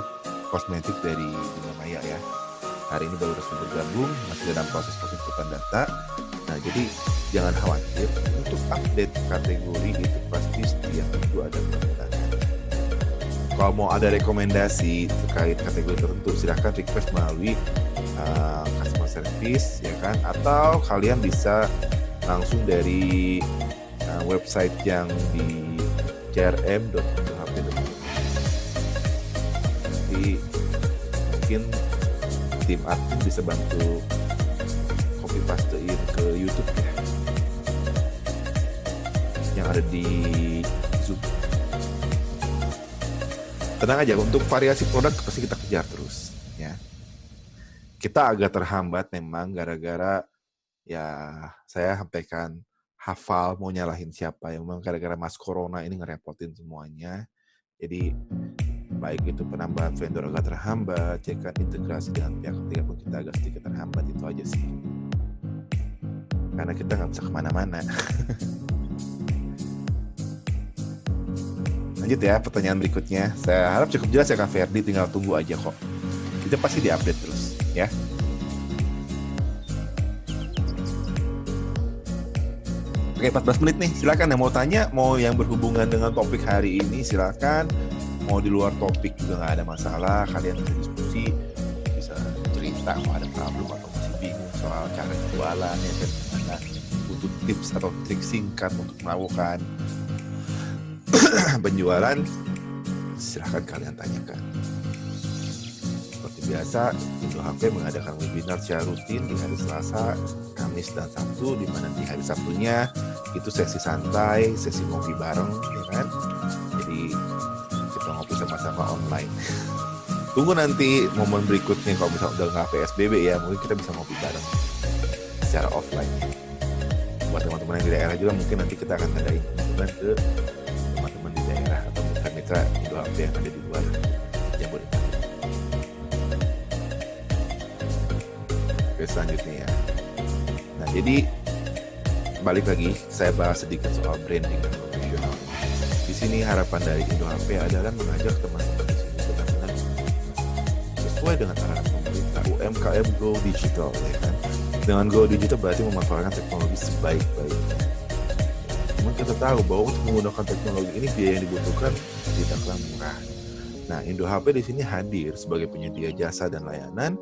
kosmetik dari Indomaya ya. Hari ini baru resmi bergabung, masih dalam proses inputan data. Nah, jadi jangan khawatir, untuk update kategori itu pasti setiap minggu ada penambahan. Kalau mau ada rekomendasi terkait kategori tertentu, silahkan request melalui customer service, ya kan? Atau kalian bisa langsung dari website yang di crm.indohp.com. Nanti mungkin tim admin bisa bantu copy pastein ke YouTube ya, yang ada di Zoom. Tenang aja, untuk variasi produk pasti kita kejar terus ya. Kita agak terhambat memang gara-gara ya, saya sampaikan hafal mau nyalahin siapa ya, memang gara-gara Mas Corona ini ngerepotin semuanya. Jadi baik itu penambahan vendor agak terhambat, cekan integrasi dengan pihak ketiga pun kita agak sedikit terhambat, itu aja sih. Karena kita nggak bisa kemana-mana. Lanjut ya, pertanyaan berikutnya. Saya harap cukup jelas ya Kak Ferdi, tinggal tunggu aja kok. Itu pasti diupdate terus ya. Oke, 14 menit nih, silakan yang mau tanya, mau yang berhubungan dengan topik hari ini silakan. Mau di luar topik juga nggak ada masalah, kalian bisa diskusi, bisa cerita kalau ada problem atau masih bingung soal cara jualan ya, dan gimana butuh tips atau trik singkat untuk melakukan penjualan, silahkan kalian tanyakan. Seperti biasa, Indo HP mengadakan webinar secara rutin di hari Selasa, Kamis, dan Sabtu, di mana di hari Sabtunya itu sesi santai, sesi ngopi bareng, ya kan? Jadi kita ngopi sama-sama online. Tunggu nanti momen berikutnya kalau misalnya udah nggak PSBB ya, mungkin kita bisa ngopi bareng secara offline. Buat teman-teman yang di daerah juga mungkin nanti kita akan ngadain kunjungan ke teman-teman di daerah atau mitra-mitra Indo HP yang ada di luar Jabodetabek. selanjutnya ya. Nah, jadi balik lagi saya bahas sedikit soal branding dan profesional. Di sini harapan dari Indo HP adalah mengajak teman-teman di sini benar-benar sesuai dengan arahan pemerintah UMKM Go Digital, ya kan. Dengan Go Digital berarti memanfaatkan teknologi sebaik-baiknya. Namun kita tahu bahwa untuk menggunakan teknologi ini biaya yang dibutuhkan tidaklah murah. Nah, Indo HP di sini hadir sebagai penyedia jasa dan layanan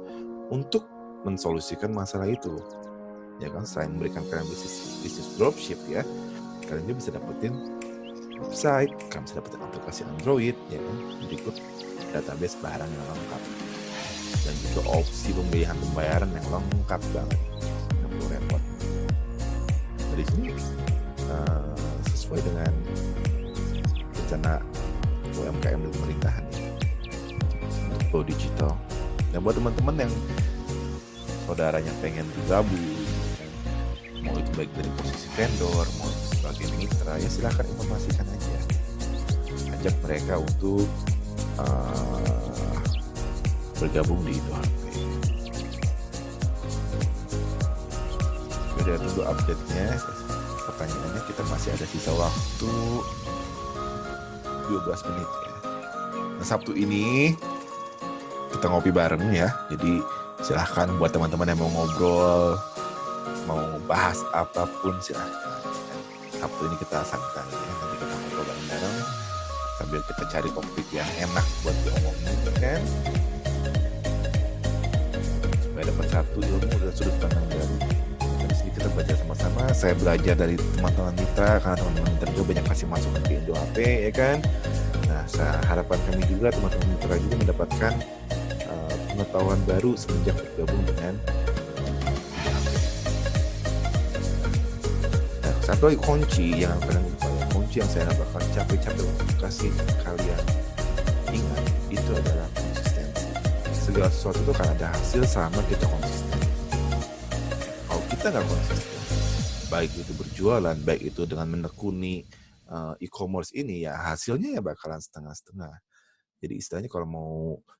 untuk mensolusikan masalah itu. Ya kan, selain memberikan kalian bisnis dropship ya, kalian juga bisa dapetin website, kalian bisa dapetin aplikasi Android, ya kan, berikut database barang yang lengkap, dan juga opsi pembayaran yang lengkap banget, nggak perlu repot. Dari sini sesuai dengan rencana UMKM dan pemerintahan untuk Go Digital. Dan buat teman-teman yang saudaranya pengen bergabung, mau itu baik dari posisi vendor, mau sebagai mitra, ya silahkan informasikan aja. Ajak mereka untuk bergabung di Indo HP. Udah tunggu update-nya. Pertanyaannya, kita masih ada sisa waktu 12 menit ya. Nah, Sabtu ini kita ngopi bareng ya. Jadi silahkan buat teman-teman yang mau ngobrol, mau bahas apapun silahkan. Sabtu ini kita santai ya. Nanti kita ngobrol bareng-bareng sambil kita cari topik yang enak buat diomongin kan. Supaya dapat satu ilmu dan sudut pandang baru. Dan di sini kita belajar sama-sama. Saya belajar dari teman-teman mitra, karena teman-teman mitra juga banyak kasih masukan ke Indo HP ya kan. Nah, harapan kami juga teman-teman mitra juga mendapatkan pengetahuan baru semenjak bergabung dengan Indo HP. Nah, satu lagi kunci yang kalian lupa ya, kunci yang saya bakal capek-capek untuk kasih kalian ingat itu adalah konsistensi. Segala sesuatu itu kan ada hasil selama kita konsisten. Kalau kita nggak konsisten, baik itu berjualan, baik itu dengan menekuni e-commerce ini, ya hasilnya ya bakalan setengah-setengah. Jadi istilahnya kalau mau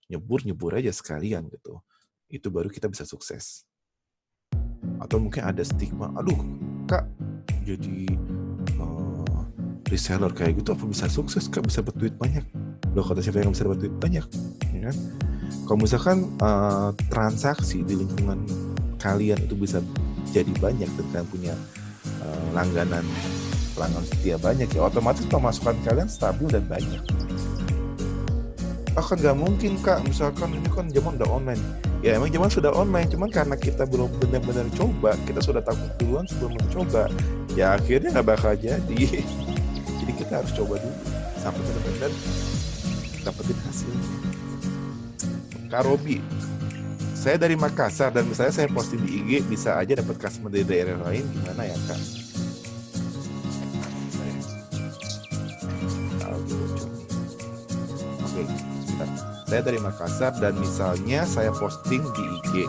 nyebur aja sekalian gitu. Itu baru kita bisa sukses. Atau mungkin ada stigma, aduh Kak, jadi reseller kayak gitu apa bisa sukses? Kak bisa dapat duit banyak. Loh, kata siapa yang bisa dapat duit banyak? Ya kan? Kalau misalkan transaksi di lingkungan kalian itu bisa jadi banyak dan kalian punya pelanggan setia banyak, ya otomatis pemasukan kalian stabil dan banyak. Kan nggak mungkin Kak, misalkan ini kan zaman udah online. Ya emang zaman sudah online, cuman karena kita belum benar-benar coba, kita sudah takut duluan sebelum mencoba, ya akhirnya nggak bakal jadi. Jadi kita harus coba dulu sampai benar-benar dapetin hasilnya. Kak Robi, saya dari Makassar dan misalnya saya posting di IG, bisa aja dapat customer dari daerah lain, gimana ya Kak? Oke, sebentar. Saya dari Makassar dan misalnya saya posting di IG.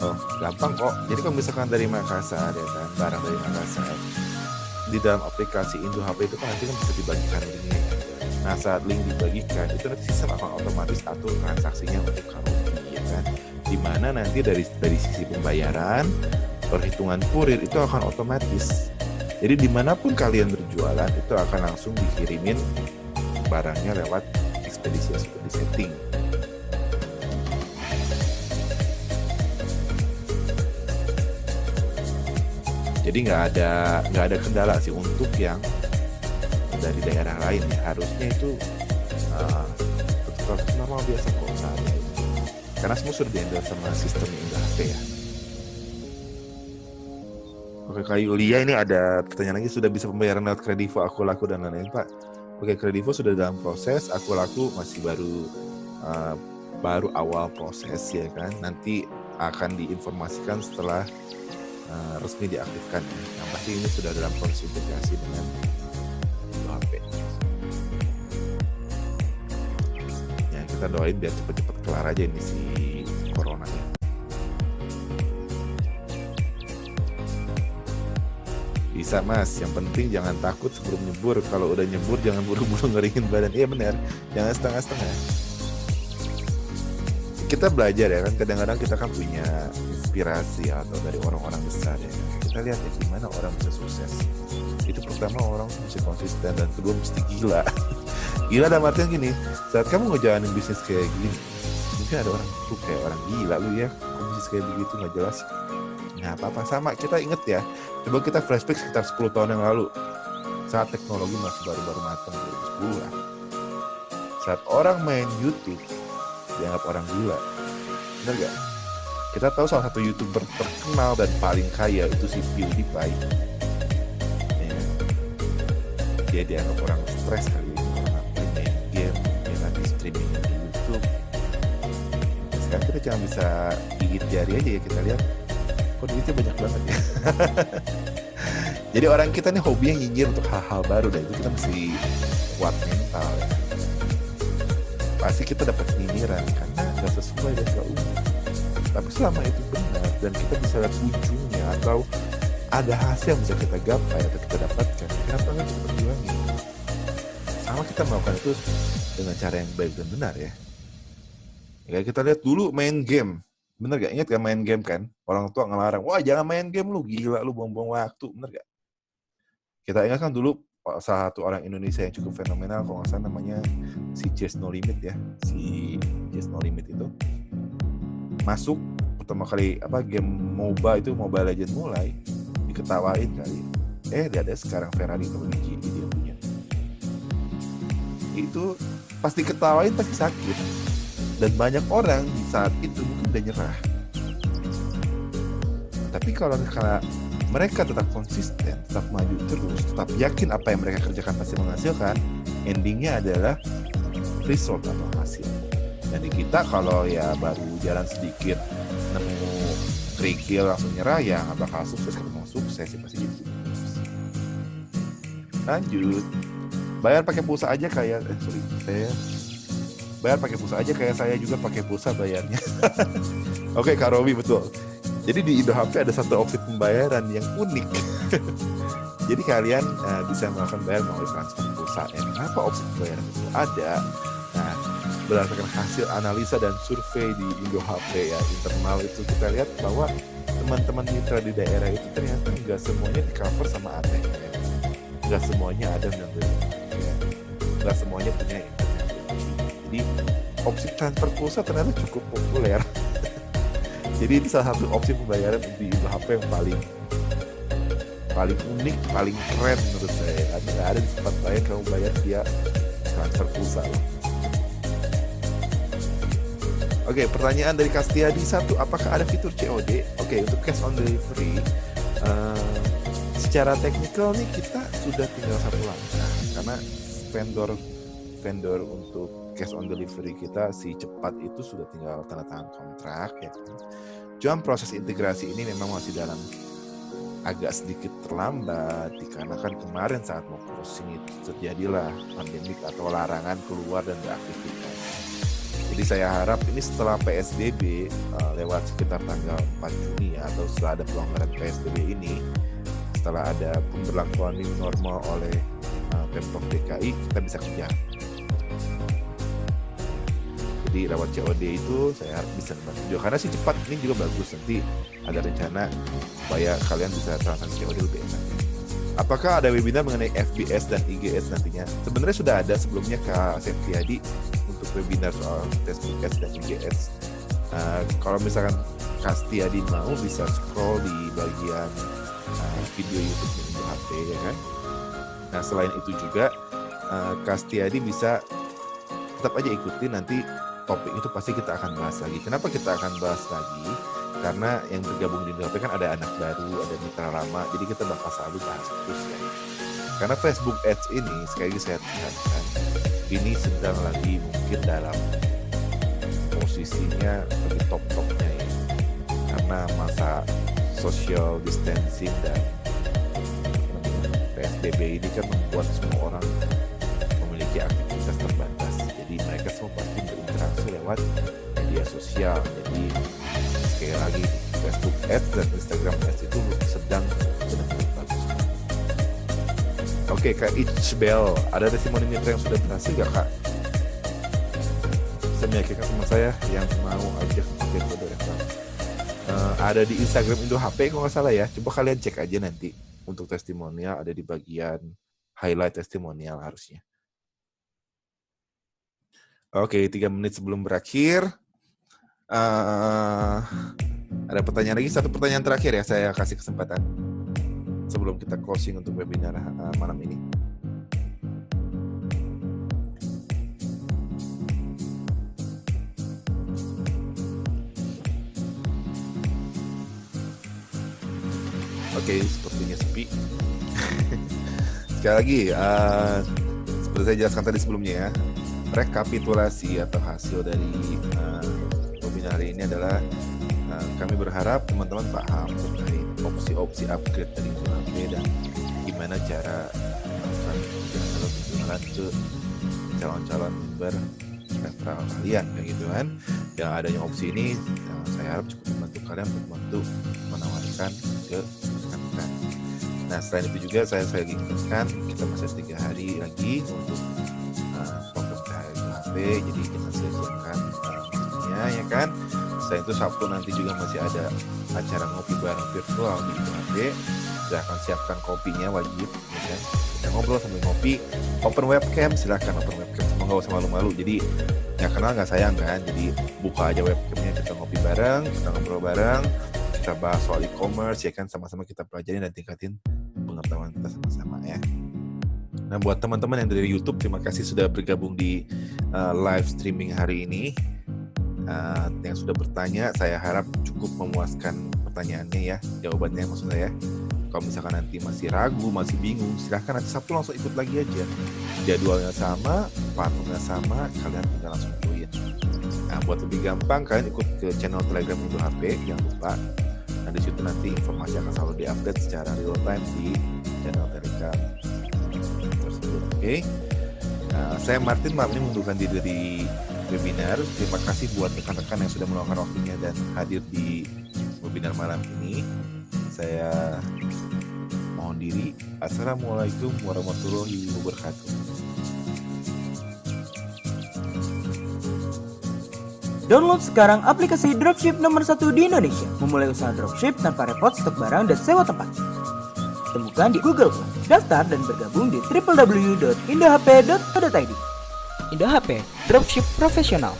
Oh, gampang kok. Jadi kalau misalkan dari Makassar ya kan, barang dari Makassar, di dalam aplikasi Indo HP itu kan nanti kan bisa dibagikan linknya. Nah, saat link dibagikan, itu nanti sistem akan otomatis atur transaksinya untuk kamu, ya kan? Dimana nanti dari sisi pembayaran, perhitungan kurir itu akan otomatis. Jadi dimanapun kalian berjualan, itu akan langsung dikirimin barangnya lewat ekspedisi yang sudah disetting. Jadi nggak ada kendala sih untuk yang dari daerah lain ya. Harusnya itu tetap normal biasa kok. Karena semua sudah di-handle sama sistem Indo HP ya. Oke, Kak Yulia, ini ada pertanyaan lagi, sudah bisa pembayaran lewat Kredivo, Aku Laku dan lain-lain Pak? Oke, Kredivo sudah dalam proses, Aku Laku masih baru awal proses ya kan. Nanti akan diinformasikan setelah resmi diaktifkan ya. Yang pasti ini sudah dalam proses integrasi dengan HP. Ya, kita doain biar cepat-cepat kelar aja ini si corona ya. Bisa Mas, yang penting jangan takut sebelum nyebur. Kalau udah nyebur jangan buru-buru ngeringin badan. Iya benar, jangan setengah-setengah. kita belajar ya kan, kadang-kadang kita kan punya inspirasi atau dari orang-orang besar ya. Kita lihat ya gimana orang bisa sukses. Itu pertama orang mesti konsisten dan kedua mesti gila. Gila dalam artian gini, saat kamu ngejalanin bisnis kayak gini, mungkin ada orang tuh kayak orang gila lu ya, bisnis kayak begitu nggak jelas. Nah apa-apa sama, kita inget ya, coba kita flashback sekitar 10 tahun yang lalu, saat teknologi masih baru-baru matang 2010 lah. Saat orang main YouTube dianggap orang gila, benar gak? Kita tahu salah satu YouTuber terkenal dan paling kaya itu si PewDiePie. Ya. Dia dianggap orang stres kali ini, orang main game, dia nanti streaming di YouTube. Sekarang kita cuma bisa gigit jari aja ya, kita lihat kok duitnya banyak banget ya. Jadi orang kita nih hobinya nyinyir untuk hal-hal baru, dan itu kita mesti kuat mental ya. Pasti kita dapat nyinyiran karena gak sesuai dan gak umum. Tapi selama itu benar dan kita bisa lihat ujungnya atau ada hasil yang bisa kita gapai atau kita dapatkan, kenapa nggak kita perjuangin? Sama kita melakukan itu dengan cara yang baik dan benar ya. Ya kita lihat dulu main game, bener gak? Ingat gak main game kan? Orang tua ngelarang, wah jangan main game lu, gila lu, buang-buang waktu, bener gak? Kita ingat kan dulu salah satu orang Indonesia yang cukup fenomenal, kalau nggak salah namanya si Just No Limit ya. Si Just No Limit itu masuk pertama kali game MOBA itu, Mobile Legends mulai, diketawain kali. Lihat deh sekarang Ferrari Luigi dia punya. Itu pasti ketawain pasti sakit. Dan banyak orang di saat itu mungkin udah nyerah. Tapi kalau mereka tetap konsisten, tetap maju terus, tetap yakin apa yang mereka kerjakan pasti menghasilkan, endingnya adalah result atau hasil. Dan di kita kalau ya baru jalan sedikit, nemu kerikil langsung nyerah, ya nggak bakal sukses. Kalau mau sukses ya pasti jadi sukses. Lanjut, bayar pakai pulsa aja kayak bayar pakai pulsa aja kayak saya juga pakai pulsa bayarnya. Oke, Kak Robi, betul. Jadi di Indo HP ada satu opsi pembayaran yang unik. Jadi kalian bisa melakukan bayar melalui transfer pulsa. Kenapa opsi pembayaran itu ada? Nah, berdasarkan hasil analisa dan survei di Indo HP ya internal itu, kita lihat bahwa teman-teman mitra di daerah itu ternyata nggak semuanya di cover sama ATM. Nggak semuanya ada member. Nggak semuanya punya internet. Jadi opsi transfer pulsa ternyata cukup populer. Jadi ini salah satu opsi pembayaran di Indo HP yang paling unik, paling keren menurut saya. Nggak ada di tempat lain kamu bayar via transfer pulsa. Oke, pertanyaan dari Kastiadi 1, apakah ada fitur COD? Oke, untuk cash on delivery, secara teknikal nih kita sudah tinggal satu langkah, karena vendor untuk cash on delivery kita si cepat itu sudah tinggal tanda tangan kontrak ya. Cuma proses integrasi ini memang masih dalam agak sedikit terlambat, dikarenakan kemarin saat mau closing itu terjadilah pandemik atau larangan keluar dan beraktivitas. Jadi saya harap ini setelah PSBB lewat sekitar tanggal 4 Juni ya, atau setelah ada pelonggaran PSBB ini, setelah ada pemberlakuan new normal oleh Pemprov DKI, kita bisa kejar. Jadi lewat COD itu saya harap bisa membantu juga, karena sih cepat ini juga bagus. Nanti ada rencana supaya kalian bisa transaksi COD lebih enak. Apakah ada webinar mengenai FBS dan IGS nantinya? Sebenarnya sudah ada sebelumnya Kak Septiadi untuk webinar soal Facebook Ads dan IGS. Kalau misalkan Kak Septiadi mau bisa scroll di bagian video YouTube Indo HP ya kan. Nah selain itu juga Kak Septiadi bisa tetap aja ikuti, nanti topik itu pasti kita akan bahas lagi. Kenapa kita akan bahas lagi? Karena yang bergabung di Indo HP kan ada anak baru, ada mitra lama, jadi kita bakal selalu bahas terus ya. Karena Facebook Ads ini, sekali lagi saya tekankan, ini sedang lagi mungkin dalam posisinya lebih top-topnya ya. Karena masa social distancing dan PSBB ini kan membuat semua orang memiliki aktivitas terbatas. Jadi mereka semua pasti berinteraksi lewat media sosial. Jadi sekali lagi Facebook Ads dan Instagram Ads itu sedang benar-benar bagus. Oke, Kak Iqbal, ada testimoni mitra yang sudah berhasil gak Kak? bisa meyakinkan sama saya yang mau aja pakai kode referral. Ada di Instagram Indo HP kalau nggak salah ya. Coba kalian cek aja nanti untuk testimonial, ada di bagian highlight testimonial harusnya. Oke, 3 menit sebelum berakhir. Ada pertanyaan lagi, satu pertanyaan terakhir ya, saya kasih kesempatan sebelum kita closing untuk webinar malam ini. Oke, sepertinya sepi. Sekali lagi, seperti saya jelaskan tadi sebelumnya ya, rekapitulasi atau hasil dari webinar hari ini adalah kami berharap teman-teman paham terkait opsi-opsi upgrade dari HP dan gimana cara melakukan penjualan ke calon-calon member referral kalian, kayak gitu kan. Yang adanya opsi ini, saya harap cukup membantu kalian untuk membantu menawarkan ke rekan-rekan. Nah, selain itu juga saya lagi ingatkan, kita masih 3 hari lagi untuk program THR HP, jadi jangan sia-siakan waktunya ya kan. Selain itu Sabtu nanti juga masih ada acara ngopi bareng virtual di HP. Saya akan siapkan kopinya wajib, ya kan. Kita ngobrol sambil ngopi, open webcam, silahkan open webcam, semua nggak usah malu-malu. Jadi ya kenal nggak sayang kan, jadi buka aja webcamnya, kita ngopi bareng, kita ngobrol bareng, kita bahas soal e-commerce ya kan, sama-sama kita pelajari dan tingkatin pengetahuan kita sama-sama ya. Nah, buat teman-teman yang dari YouTube, terima kasih sudah bergabung di live streaming hari ini. Yang sudah bertanya, saya harap cukup memuaskan pertanyaannya ya, jawabannya maksudnya ya. Kalau misalkan nanti masih ragu, masih bingung, silahkan nanti Sabtu langsung ikut lagi aja. Jadwalnya sama, platformnya sama, kalian tinggal langsung join. Nah, buat lebih gampang, kalian ikut ke channel Telegram Indo HP, jangan lupa. Nah, di situ nanti informasi akan selalu diupdate secara real time di channel Telegram tersebut. Oke. Saya Martin, malam ini mengundurkan diri dari webinar. Terima kasih buat rekan-rekan yang sudah meluangkan waktunya dan hadir di webinar malam ini. Saya mohon diri. Assalamualaikum warahmatullahi wabarakatuh. Download sekarang aplikasi Dropship nomor 1 di Indonesia. Memulai usaha dropship tanpa repot stok barang dan sewa tempat. Temukan di Google Play. Daftar dan bergabung di www.indohp.co.id. Indo HP, dropship profesional.